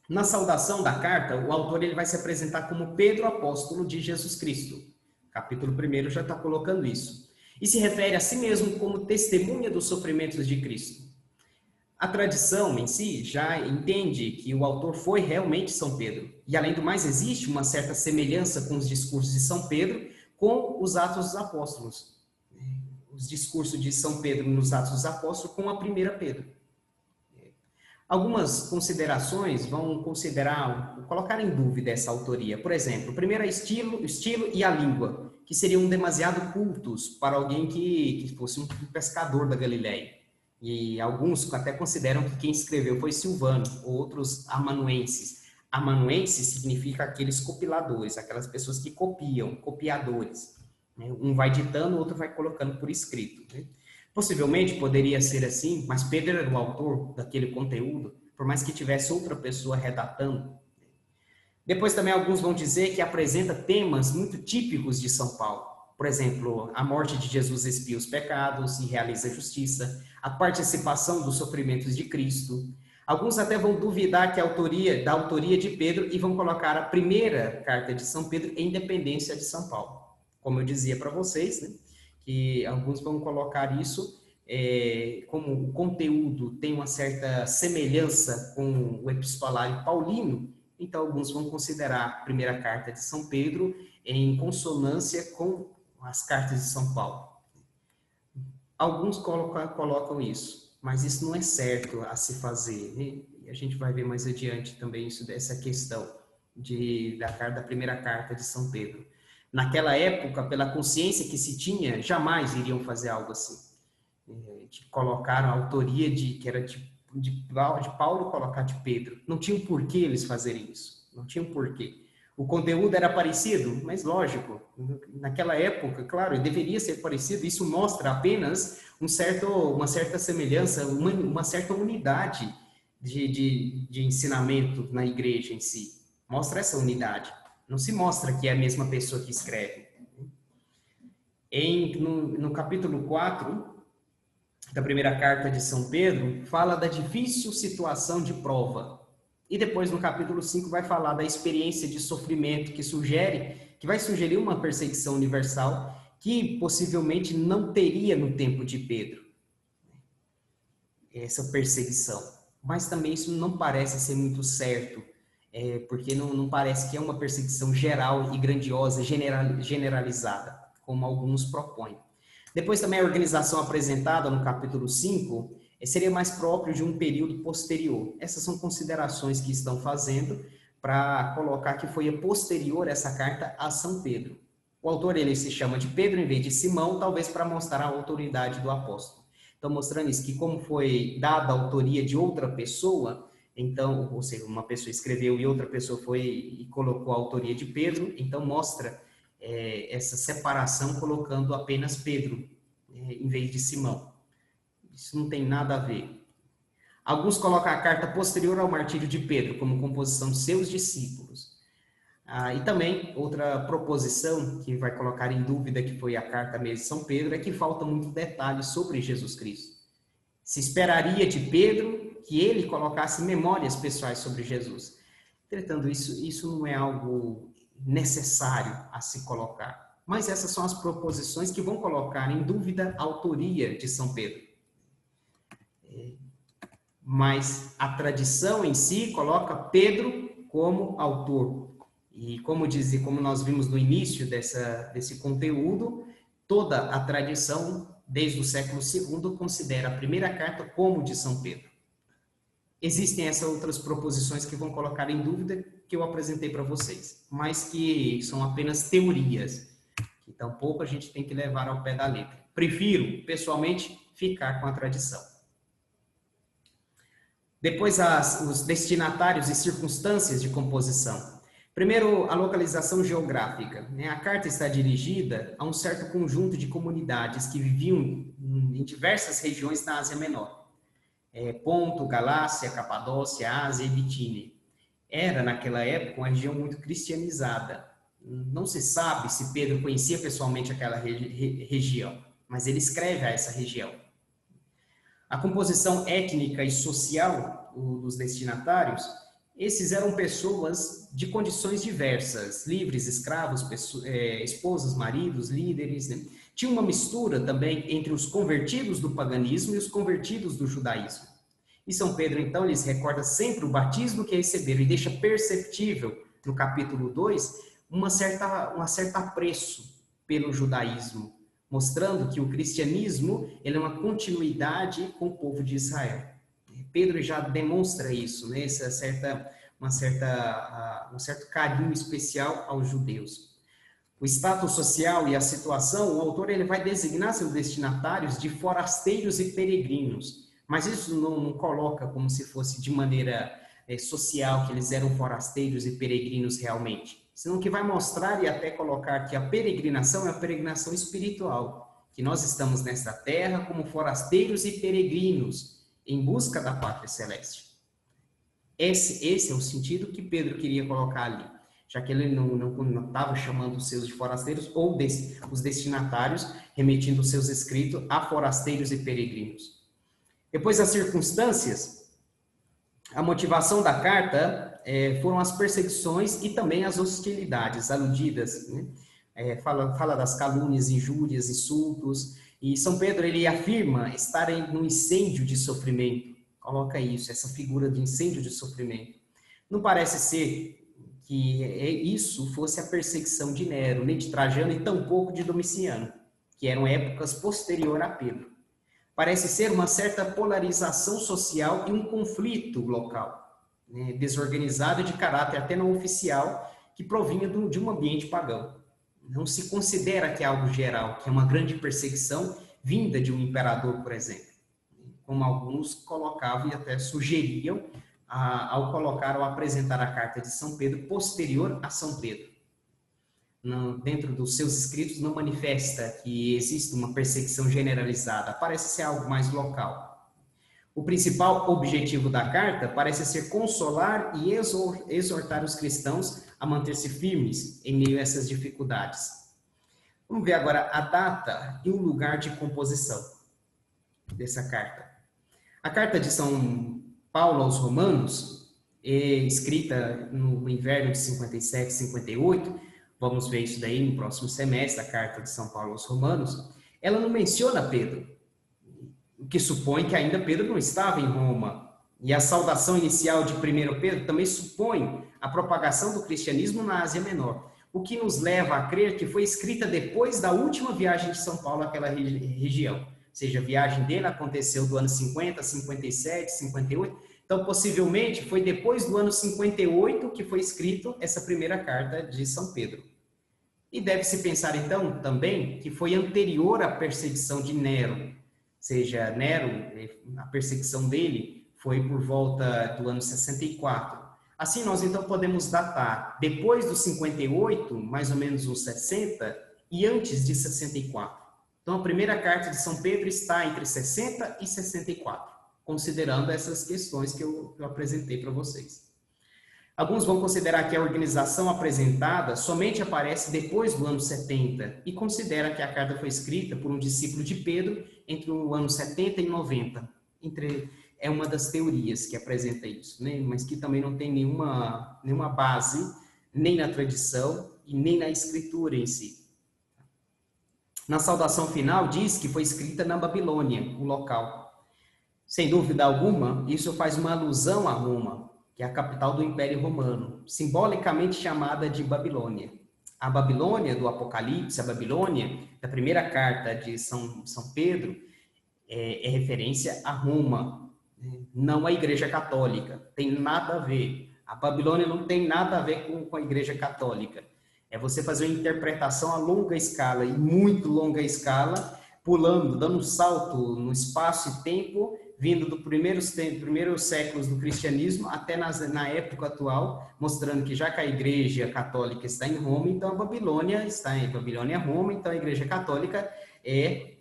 Na saudação da carta, o autor ele vai se apresentar como Pedro, apóstolo de Jesus Cristo. Capítulo 1 já está colocando isso. E se refere a si mesmo como testemunha dos sofrimentos de Cristo. A tradição em si já entende que o autor foi realmente São Pedro. E além do mais, existe uma certa semelhança com os discursos de São Pedro com os Atos dos Apóstolos. Os discursos de São Pedro nos Atos dos Apóstolos com a primeira Pedro. Algumas considerações vão colocar em dúvida essa autoria. Por exemplo, o primeiro é estilo e a língua, que seriam demasiado cultos para alguém que fosse um pescador da Galileia. E alguns até consideram que quem escreveu foi Silvano, outros amanuenses. Amanuenses significa aqueles copiladores, aquelas pessoas que copiam, copiadores. Um vai ditando, o outro vai colocando por escrito. Possivelmente poderia ser assim, mas Pedro era o autor daquele conteúdo, por mais que tivesse outra pessoa redatando. Depois também alguns vão dizer que apresenta temas muito típicos de São Paulo. Por exemplo, a morte de Jesus expia os pecados e realiza a justiça, a participação dos sofrimentos de Cristo. Alguns até vão duvidar da autoria de Pedro e vão colocar a primeira carta de São Pedro em dependência de São Paulo. Como eu dizia para vocês, né? Que alguns vão colocar isso como o conteúdo tem uma certa semelhança com o epistolário paulino, então alguns vão considerar a primeira carta de São Pedro em consonância com as cartas de São Paulo. Alguns colocam isso, mas isso não é certo a se fazer, né? E a gente vai ver mais adiante também essa questão da primeira carta de São Pedro. Naquela época, pela consciência que se tinha, jamais iriam fazer algo assim. Colocaram a autoria que era de Paulo colocar de Pedro. Não tinha porquê eles fazerem isso. Não tinha porquê. O conteúdo era parecido, mas lógico, naquela época, claro, deveria ser parecido. Isso mostra apenas uma certa semelhança, uma certa unidade de ensinamento na igreja em si. Mostra essa unidade. Não se mostra que é a mesma pessoa que escreve. No capítulo 4 da primeira carta de São Pedro, fala da difícil situação de prova. E depois, no capítulo 5, vai falar da experiência de sofrimento que vai sugerir uma perseguição universal que possivelmente não teria no tempo de Pedro. Essa perseguição. Mas também isso não parece ser muito certo. Porque não parece que é uma perseguição geral e grandiosa, generalizada, como alguns propõem. Depois também a organização apresentada no capítulo 5 seria mais próprio de um período posterior. Essas são considerações que estão fazendo para colocar que foi posterior essa carta a São Pedro. O autor ele se chama de Pedro em vez de Simão, talvez para mostrar a autoridade do apóstolo. Então, mostrando isso, que como foi dada a autoria de outra pessoa, então, ou seja, uma pessoa escreveu e outra pessoa foi e colocou a autoria de Pedro, então mostra essa separação colocando apenas Pedro em vez de Simão. Isso não tem nada a ver. Alguns colocam a carta posterior ao martírio de Pedro como composição de seus discípulos. E também outra proposição que vai colocar em dúvida que foi a carta mesmo de São Pedro é que falta muito detalhe sobre Jesus Cristo. Se esperaria de Pedro que ele colocasse memórias pessoais sobre Jesus. Entretanto, isso não é algo necessário a se colocar. Mas essas são as proposições que vão colocar em dúvida a autoria de São Pedro. Mas a tradição em si coloca Pedro como autor. E como nós vimos no início desse conteúdo, toda a tradição, desde o século II, considera a primeira carta como de São Pedro. Existem essas outras proposições que vão colocar em dúvida, que eu apresentei para vocês, mas que são apenas teorias, que tampouco a gente tem que levar ao pé da letra. Prefiro, pessoalmente, ficar com a tradição. Depois, os destinatários e circunstâncias de composição. Primeiro, a localização geográfica. A carta está dirigida a um certo conjunto de comunidades que viviam em diversas regiões da Ásia Menor. Ponto, Galácia, Capadócia, Ásia e Bitínia. Era, naquela época, uma região muito cristianizada. Não se sabe se Pedro conhecia pessoalmente aquela região, mas ele escreve a essa região. A composição étnica e social dos destinatários, esses eram pessoas de condições diversas, livres, escravos, esposas, maridos, líderes, né? Tinha uma mistura também entre os convertidos do paganismo e os convertidos do judaísmo. E São Pedro, então, lhes recorda sempre o batismo que receberam e deixa perceptível, no capítulo 2, um certo apreço pelo judaísmo, mostrando que o cristianismo ele é uma continuidade com o povo de Israel. Pedro já demonstra isso, né? Um certo carinho especial aos judeus. O status social e a situação, o autor ele vai designar seus destinatários de forasteiros e peregrinos, mas isso não coloca como se fosse de maneira social que eles eram forasteiros e peregrinos realmente, senão que vai mostrar e até colocar que a peregrinação é a peregrinação espiritual, que nós estamos nesta terra como forasteiros e peregrinos em busca da pátria celeste. Esse é o sentido que Pedro queria colocar ali, já que ele não estava chamando os seus de forasteiros ou os destinatários, remetindo os seus escritos a forasteiros e peregrinos. Depois, as circunstâncias, a motivação da carta foram as perseguições e também as hostilidades aludidas, né? Fala das calúnias, injúrias, insultos, e São Pedro ele afirma estar num incêndio de sofrimento. Coloca isso, essa figura de incêndio de sofrimento. Não parece ser que isso fosse a perseguição de Nero, nem de Trajano e tampouco de Domiciano, que eram épocas posteriores a Pedro. Parece ser uma certa polarização social e um conflito local, né, desorganizado de caráter até não oficial, que provinha de um ambiente pagão. Não se considera que é algo geral, que é uma grande perseguição vinda de um imperador, por exemplo, como alguns colocavam e até sugeriam ao apresentar a carta de São Pedro posterior a São Pedro. Dentro dos seus escritos não manifesta que existe uma perseguição generalizada, parece ser algo mais local. O principal objetivo da carta parece ser consolar e exortar os cristãos a manter-se firmes em meio a essas dificuldades. Vamos ver agora a data e o lugar de composição dessa carta. A carta de São Paulo aos Romanos, escrita no inverno de 57, 58, vamos ver isso daí no próximo semestre, a carta de São Paulo aos Romanos, ela não menciona Pedro, o que supõe que ainda Pedro não estava em Roma. E a saudação inicial de 1 Pedro também supõe a propagação do cristianismo na Ásia Menor, o que nos leva a crer que foi escrita depois da última viagem de São Paulo àquela região. Ou seja, a viagem dele aconteceu do ano 50, 57, 58. Então, possivelmente, foi depois do ano 58 que foi escrito essa primeira carta de São Pedro. E deve-se pensar, então, também que foi anterior à perseguição de Nero. Ou seja, Nero, a perseguição dele foi por volta do ano 64. Assim, nós, então, podemos datar depois do 58, mais ou menos uns 60, e antes de 64. Então, a primeira carta de São Pedro está entre 60 e 64, considerando essas questões que eu apresentei para vocês. Alguns vão considerar que a organização apresentada somente aparece depois do ano 70 e considera que a carta foi escrita por um discípulo de Pedro entre o ano 70 e 90. É uma das teorias que apresenta isso, né? Mas que também não tem nenhuma base nem na tradição e nem na escritura em si. Na saudação final diz que foi escrita na Babilônia, o local. Sem dúvida alguma, isso faz uma alusão a Roma, que é a capital do Império Romano, simbolicamente chamada de Babilônia. A Babilônia do Apocalipse, a Babilônia da primeira carta de São Pedro, é referência a Roma, não a Igreja Católica. Tem nada a ver. A Babilônia não tem nada a ver com a Igreja Católica. É você fazer uma interpretação a longa escala, e muito longa escala, pulando, dando um salto no espaço e tempo, vindo dos primeiros séculos do cristianismo até na época atual, mostrando que já que a Igreja Católica está em Roma, então a Babilônia está em Babilônia, Roma, então a Igreja Católica é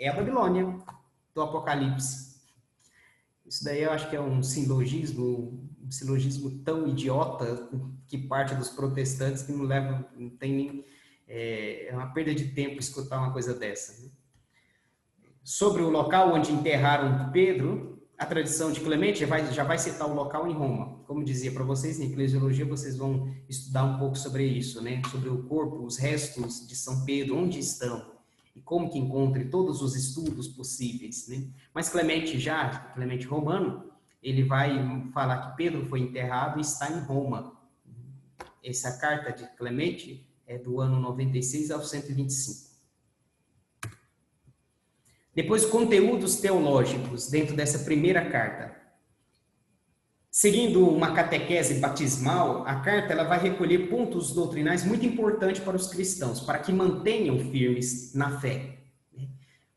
a Babilônia do Apocalipse. Isso daí eu acho que é um silogismo tão idiota que parte dos protestantes que não tem nem... É uma perda de tempo escutar uma coisa dessa, né? Sobre o local onde enterraram Pedro, a tradição de Clemente já vai citar o local em Roma. Como dizia para vocês, em eclesiologia vocês vão estudar um pouco sobre isso, né? Sobre o corpo, os restos de São Pedro, onde estão e como que encontre todos os estudos possíveis, né? Mas Clemente Romano, ele vai falar que Pedro foi enterrado e está em Roma. Essa carta de Clemente é do ano 96 ao 125. Depois, conteúdos teológicos dentro dessa primeira carta. Seguindo uma catequese batismal, a carta ela vai recolher pontos doutrinais muito importantes para os cristãos, para que mantenham firmes na fé.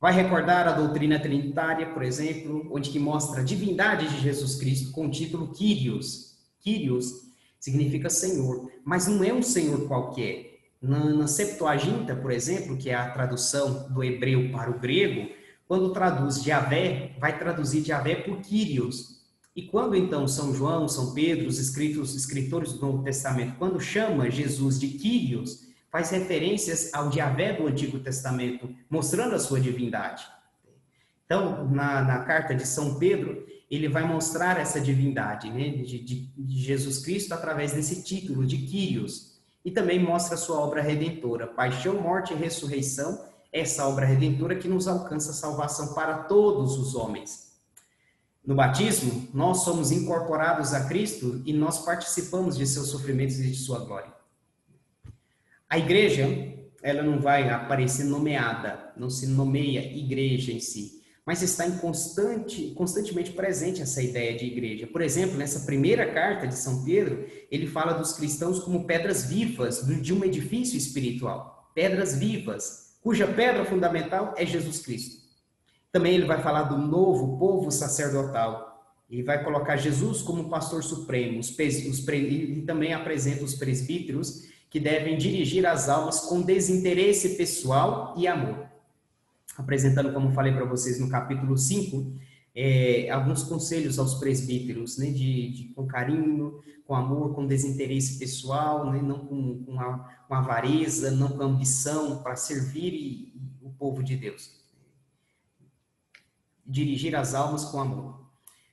Vai recordar a doutrina trinitária, por exemplo, onde que mostra a divindade de Jesus Cristo com o título Kyrios. Kyrios significa Senhor, mas não é um Senhor qualquer. Na Septuaginta, por exemplo, que é a tradução do hebreu para o grego, quando traduz Javé, vai traduzir Javé por Kyrios. E quando então São João, São Pedro, os escritores do Novo Testamento, quando chama Jesus de Kyrios, faz referências ao Javé do Antigo Testamento, mostrando a sua divindade. Então, na carta de São Pedro, ele vai mostrar essa divindade, né, de Jesus Cristo através desse título de Kyrios. E também mostra a sua obra redentora, paixão, morte e ressurreição, essa obra redentora que nos alcança a salvação para todos os homens. No batismo, nós somos incorporados a Cristo e nós participamos de seus sofrimentos e de sua glória. A igreja, ela não vai aparecer nomeada, não se nomeia igreja em si, mas está constantemente presente essa ideia de igreja. Por exemplo, nessa primeira carta de São Pedro, ele fala dos cristãos como pedras vivas de um edifício espiritual. Pedras vivas, cuja pedra fundamental é Jesus Cristo. Também ele vai falar do novo povo sacerdotal. Ele vai colocar Jesus como pastor supremo. E também apresenta os presbíteros que devem dirigir as almas com desinteresse pessoal e amor. Apresentando, como falei para vocês no capítulo 5, alguns conselhos aos presbíteros, né, com carinho, com amor, com desinteresse pessoal, né, não com avareza, não com ambição, para servir o povo de Deus. Dirigir as almas com amor.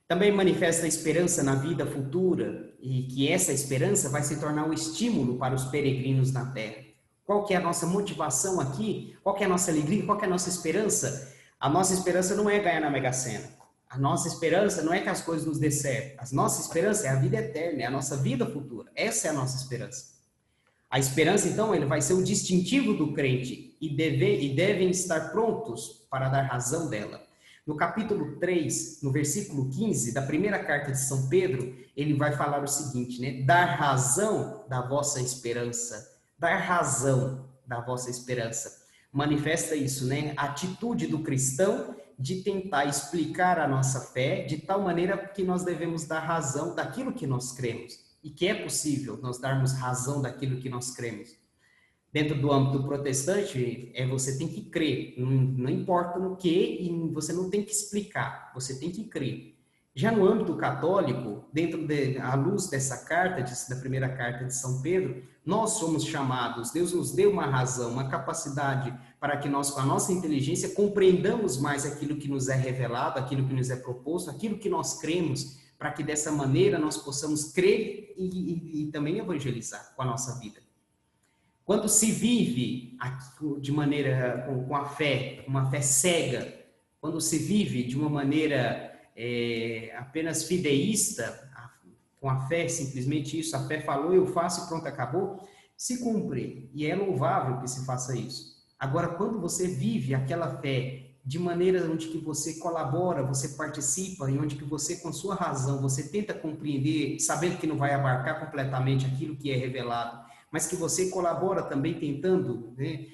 Também manifesta a esperança na vida futura e que essa esperança vai se tornar um estímulo para os peregrinos na terra. Qual que é a nossa motivação aqui? Qual que é a nossa alegria? Qual que é a nossa esperança? A nossa esperança não é ganhar na Mega Sena. A nossa esperança não é que as coisas nos dê certo. A nossa esperança é a vida eterna, é a nossa vida futura. Essa é a nossa esperança. A esperança, então, ele vai ser o distintivo do crente e devem estar prontos para dar razão dela. No capítulo 3, no versículo 15, da primeira carta de São Pedro, ele vai falar o seguinte, né? Dar razão da vossa esperança. Dar razão da vossa esperança. Manifesta isso, né? A atitude do cristão de tentar explicar a nossa fé de tal maneira que nós devemos dar razão daquilo que nós cremos. E que é possível nós darmos razão daquilo que nós cremos. Dentro do âmbito protestante, você tem que crer, não importa no que, e você não tem que explicar, você tem que crer. Já no âmbito católico, à luz dessa carta, da primeira carta de São Pedro, nós somos chamados, Deus nos deu uma razão, uma capacidade para que nós, com a nossa inteligência, compreendamos mais aquilo que nos é revelado, aquilo que nos é proposto, aquilo que nós cremos, para que dessa maneira nós possamos crer e também evangelizar com a nossa vida. Quando se vive de maneira com a fé, uma fé cega, quando se vive de uma maneira apenas fideísta, com a fé, simplesmente isso, a fé falou, eu faço e pronto, acabou, se cumpre, e é louvável que se faça isso. Agora, quando você vive aquela fé de maneira onde que você colabora, você participa, e onde que você, com sua razão, você tenta compreender, sabendo que não vai abarcar completamente aquilo que é revelado, mas que você colabora também tentando, né,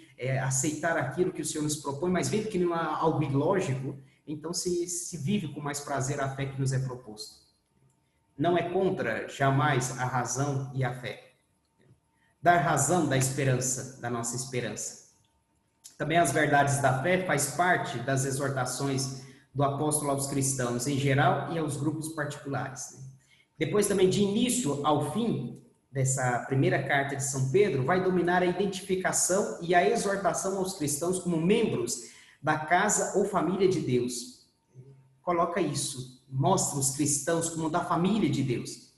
aceitar aquilo que o Senhor nos propõe, mas vendo que não é algo ilógico, então se vive com mais prazer a fé que nos é proposto. Não é contra, jamais, a razão e a fé. Dar razão da esperança, da nossa esperança. Também as verdades da fé faz parte das exortações do apóstolo aos cristãos em geral e aos grupos particulares. Depois também, de início ao fim dessa primeira carta de São Pedro, vai dominar a identificação e a exortação aos cristãos como membros da casa ou família de Deus. Coloca isso, mostra os cristãos como da família de Deus.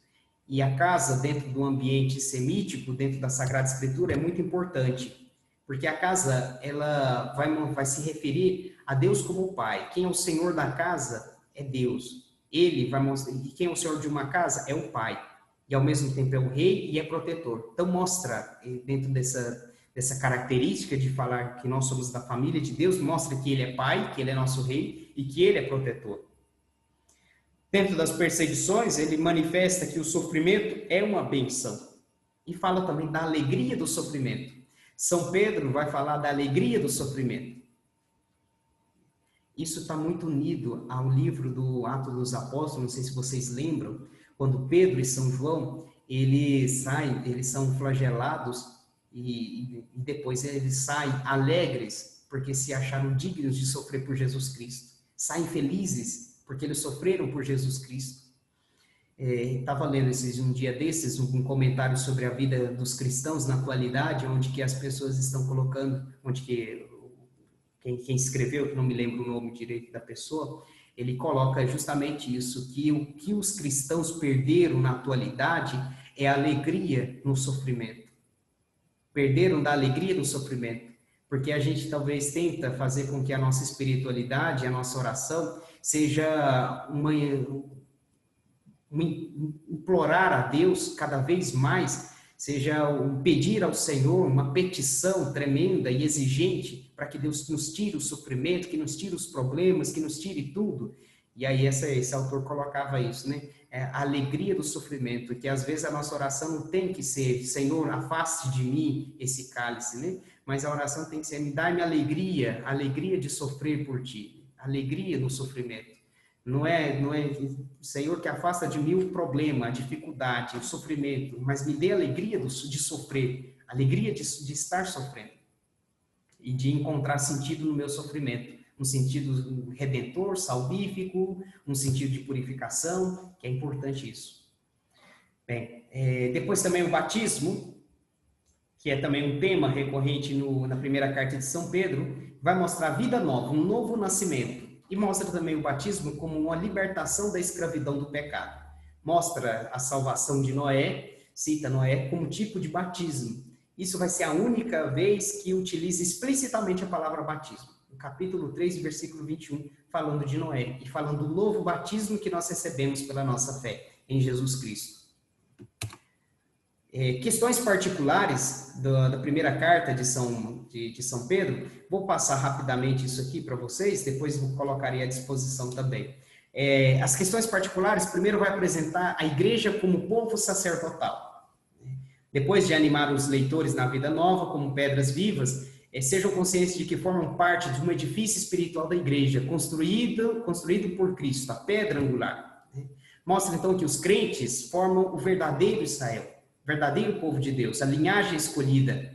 E a casa, dentro do ambiente semítico, dentro da Sagrada Escritura, é muito importante, porque a casa, ela vai se referir a Deus como o Pai. Quem é o Senhor da casa é Deus. Ele vai mostrar, e quem é o Senhor de uma casa é o Pai. E ao mesmo tempo é o Rei e é protetor. Então mostra, dentro dessa característica de falar que nós somos da família de Deus, mostra que Ele é Pai, que Ele é nosso Rei e que Ele é protetor. Dentro das perseguições, ele manifesta que o sofrimento é uma benção. E fala também da alegria do sofrimento. São Pedro vai falar da alegria do sofrimento. Isso está muito unido ao livro do Atos dos Apóstolos, não sei se vocês lembram, quando Pedro e São João, eles são flagelados e depois eles saem alegres, porque se acharam dignos de sofrer por Jesus Cristo. Saem felizes, porque eles sofreram por Jesus Cristo. Estava lendo um dia desses um comentário sobre a vida dos cristãos na atualidade, onde que as pessoas estão colocando, onde que quem escreveu, que não me lembro o nome direito da pessoa, ele coloca justamente isso, que o que os cristãos perderam na atualidade é a alegria no sofrimento. Perderam da alegria no sofrimento, porque a gente talvez tenta fazer com que a nossa espiritualidade, a nossa oração, seja implorar a Deus cada vez mais, seja um pedir ao Senhor, uma petição tremenda e exigente para que Deus nos tire o sofrimento, que nos tire os problemas, que nos tire tudo. E aí esse autor colocava isso, né? A alegria do sofrimento, que às vezes a nossa oração não tem que ser, Senhor, afaste de mim esse cálice, né? Mas a oração tem que ser, me dá-me alegria, alegria de sofrer por ti, alegria no sofrimento. Não é o Senhor que afasta de mim o problema, a dificuldade, o sofrimento, mas me dê alegria de sofrer, alegria de estar sofrendo e de encontrar sentido no meu sofrimento, um sentido redentor, salvífico, um sentido de purificação, que é importante isso. Bem, depois também o batismo, que é também um tema recorrente na primeira carta de São Pedro, vai mostrar vida nova, um novo nascimento. E mostra também o batismo como uma libertação da escravidão do pecado. Mostra a salvação de Noé, cita Noé como tipo de batismo. Isso vai ser a única vez que utiliza explicitamente a palavra batismo. No capítulo 3, versículo 21, falando de Noé e falando do novo batismo que nós recebemos pela nossa fé em Jesus Cristo. Questões particulares da primeira carta de São Pedro, vou passar rapidamente isso aqui para vocês, depois eu colocarei à disposição também. As questões particulares, primeiro vai apresentar a igreja como povo sacerdotal. Depois de animar os leitores na vida nova, como pedras vivas, sejam conscientes de que formam parte de um edifício espiritual da igreja, construído por Cristo, a pedra angular. Mostra então que os crentes formam o verdadeiro Israel, verdadeiro povo de Deus, a linhagem escolhida.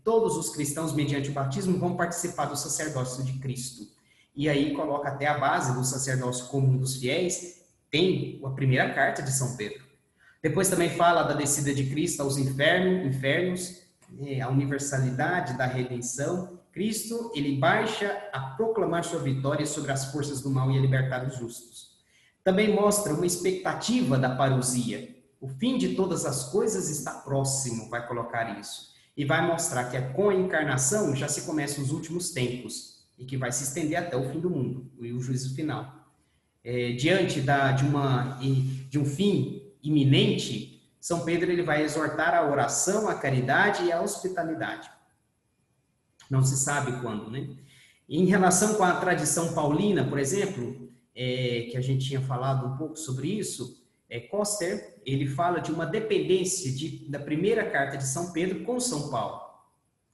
Todos os cristãos, mediante o batismo, vão participar do sacerdócio de Cristo. E aí coloca até a base do sacerdócio comum dos fiéis, tem a primeira carta de São Pedro. Depois também fala da descida de Cristo aos infernos, a universalidade da redenção. Cristo, ele baixa a proclamar sua vitória sobre as forças do mal e a libertar os justos. Também mostra uma expectativa da parousia. O fim de todas as coisas está próximo, vai colocar isso. E vai mostrar que com a encarnação já se começam os últimos tempos e que vai se estender até o fim do mundo e o juízo final. Diante de um fim iminente, São Pedro ele vai exortar a oração, a caridade e a hospitalidade. Não se sabe quando, né? Em relação com a tradição paulina, por exemplo, que a gente tinha falado um pouco sobre isso, Coster, ele fala de uma dependência da primeira carta de São Pedro com São Paulo.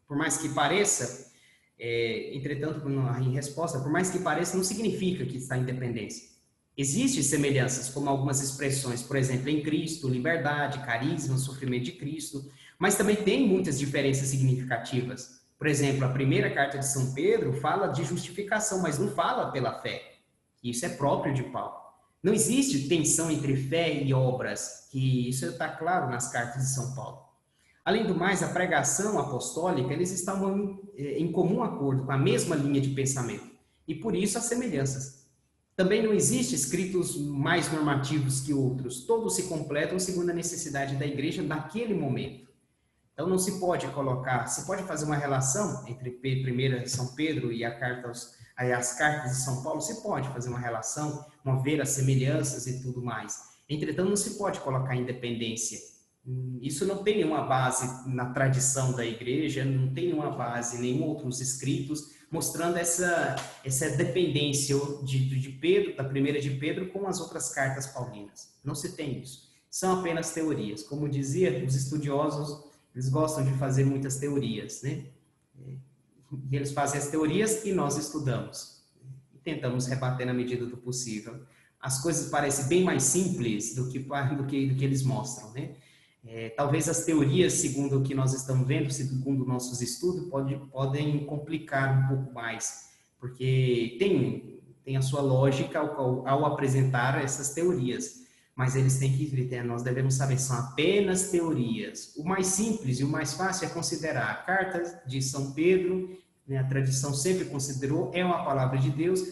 Por mais que pareça, entretanto, em resposta, por mais que pareça, não significa que está em dependência. Existem semelhanças, como algumas expressões, por exemplo, em Cristo, liberdade, carisma, sofrimento de Cristo, mas também tem muitas diferenças significativas. Por exemplo, a primeira carta de São Pedro fala de justificação, mas não fala pela fé. Isso é próprio de Paulo. Não existe tensão entre fé e obras, que isso está claro nas cartas de São Paulo. Além do mais, a pregação apostólica, eles estão em comum acordo, com a mesma linha de pensamento. E por isso as semelhanças. Também não existe escritos mais normativos que outros. Todos se completam segundo a necessidade da igreja naquele momento. Então não se pode colocar, se pode fazer uma relação entre 1 São Pedro e as cartas de São Paulo, se pode fazer uma relação, ver as semelhanças e tudo mais. Entretanto, não se pode colocar independência. Isso não tem nenhuma base na tradição da igreja, não tem nenhuma base em nenhum outros escritos, mostrando essa dependência de Pedro, da primeira de Pedro, com as outras cartas paulinas. Não se tem isso. São apenas teorias. Como dizia, os estudiosos, eles gostam de fazer muitas teorias, né? Eles fazem as teorias e nós estudamos. E tentamos rebater na medida do possível. As coisas parecem bem mais simples do que eles mostram, né? Talvez as teorias, segundo o que nós estamos vendo, segundo nossos estudos, podem complicar um pouco mais, porque tem a sua lógica ao apresentar essas teorias, mas eles têm que, nós devemos saber, são apenas teorias. O mais simples e o mais fácil é considerar a carta de São Pedro, né, a tradição sempre considerou, é uma palavra de Deus.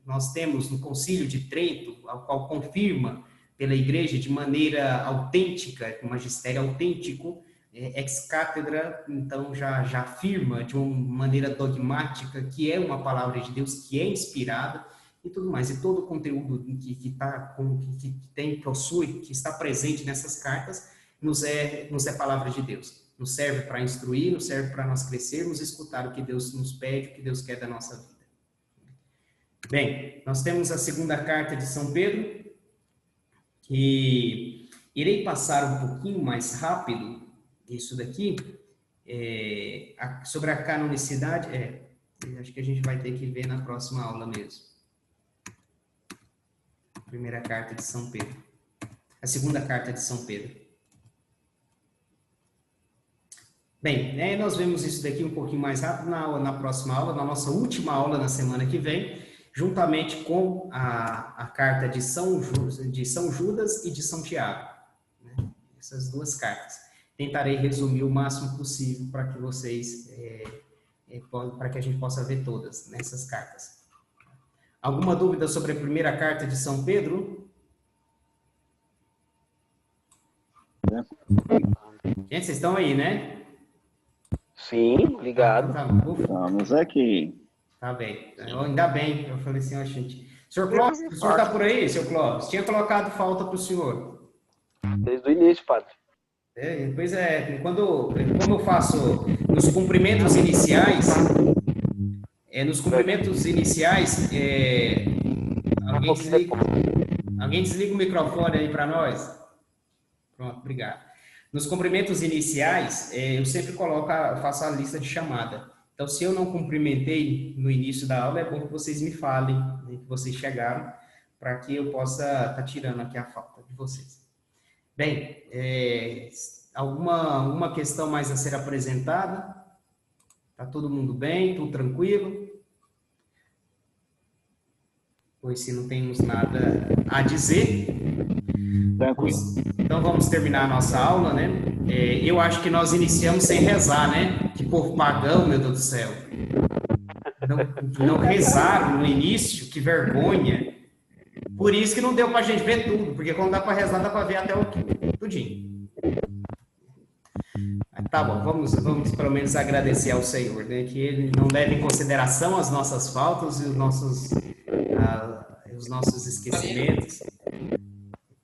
Nós temos no Concílio de Trento, ao qual confirma pela igreja de maneira autêntica, com magistério autêntico, ex cátedra, então já afirma de uma maneira dogmática que é uma palavra de Deus, que é inspirada e tudo mais. E todo o conteúdo que está presente nessas cartas nos é palavra de Deus. Nos serve para instruir, nos serve para nós crescermos, escutar o que Deus nos pede, o que Deus quer da nossa vida. Bem, nós temos a segunda carta de São Pedro, que irei passar um pouquinho mais rápido isso daqui, sobre a canonicidade, acho que a gente vai ter que ver na próxima aula mesmo. Primeira carta de São Pedro. A segunda carta de São Pedro. Bem, nós vemos isso daqui um pouquinho mais rápido na próxima aula, na nossa última aula na semana que vem, juntamente com a carta de São Judas e de São Tiago. Né? Essas duas cartas. Tentarei resumir o máximo possível para que vocês, para que a gente possa ver todas nessas cartas. Alguma dúvida sobre a primeira carta de São Pedro? Gente, vocês estão aí, né? Sim, ligado. Estamos aqui. Tá bem. Ainda bem. Eu falei assim, gente. Senhor Clóvis, o senhor está por aí, senhor Clóvis? Tinha colocado falta para o senhor. Desde o início, padre. Pois como eu faço nos cumprimentos iniciais, alguém desliga o microfone aí para nós? Pronto, obrigado. Nos cumprimentos iniciais, eu sempre faço a lista de chamada. Então, se eu não cumprimentei no início da aula, é bom que vocês me falem, né, que vocês chegaram, para que eu possa estar tirando aqui a falta de vocês. Bem, alguma questão mais a ser apresentada? Está todo mundo bem? Tudo tranquilo? Pois se não temos nada a dizer... Tranquilo. Então vamos terminar a nossa aula, né? Eu acho que nós iniciamos sem rezar, né? Que povo pagão, meu Deus do céu. Não rezaram no início, que vergonha. Por isso que não deu para a gente ver tudo, porque quando dá para rezar, dá para ver até o tudinho. Tá bom, vamos pelo menos agradecer ao Senhor, né? Que Ele não leve em consideração as nossas faltas e os nossos esquecimentos,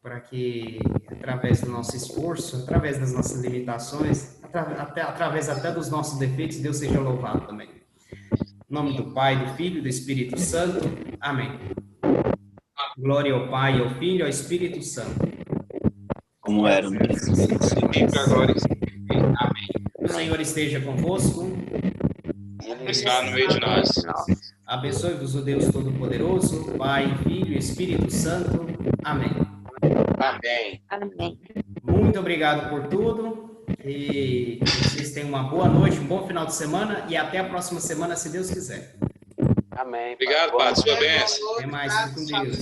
para que, através do nosso esforço, através das nossas limitações, através até dos nossos defeitos, Deus seja louvado também. Em nome do Pai, do Filho e do Espírito Santo. Amém. Glória ao Pai, ao Filho e ao Espírito Santo. Como era, né? Amém. O Senhor esteja convosco. Ele Está no meio de nós. Abençoe-vos o Deus Todo-Poderoso, Pai, Filho e Espírito Santo. Amém. Amém. Amém. Muito obrigado por tudo. E que vocês tenham uma boa noite, um bom final de semana e até a próxima semana, se Deus quiser. Amém. Obrigado, Padre. Sua bênção. Até mais, fique com Deus.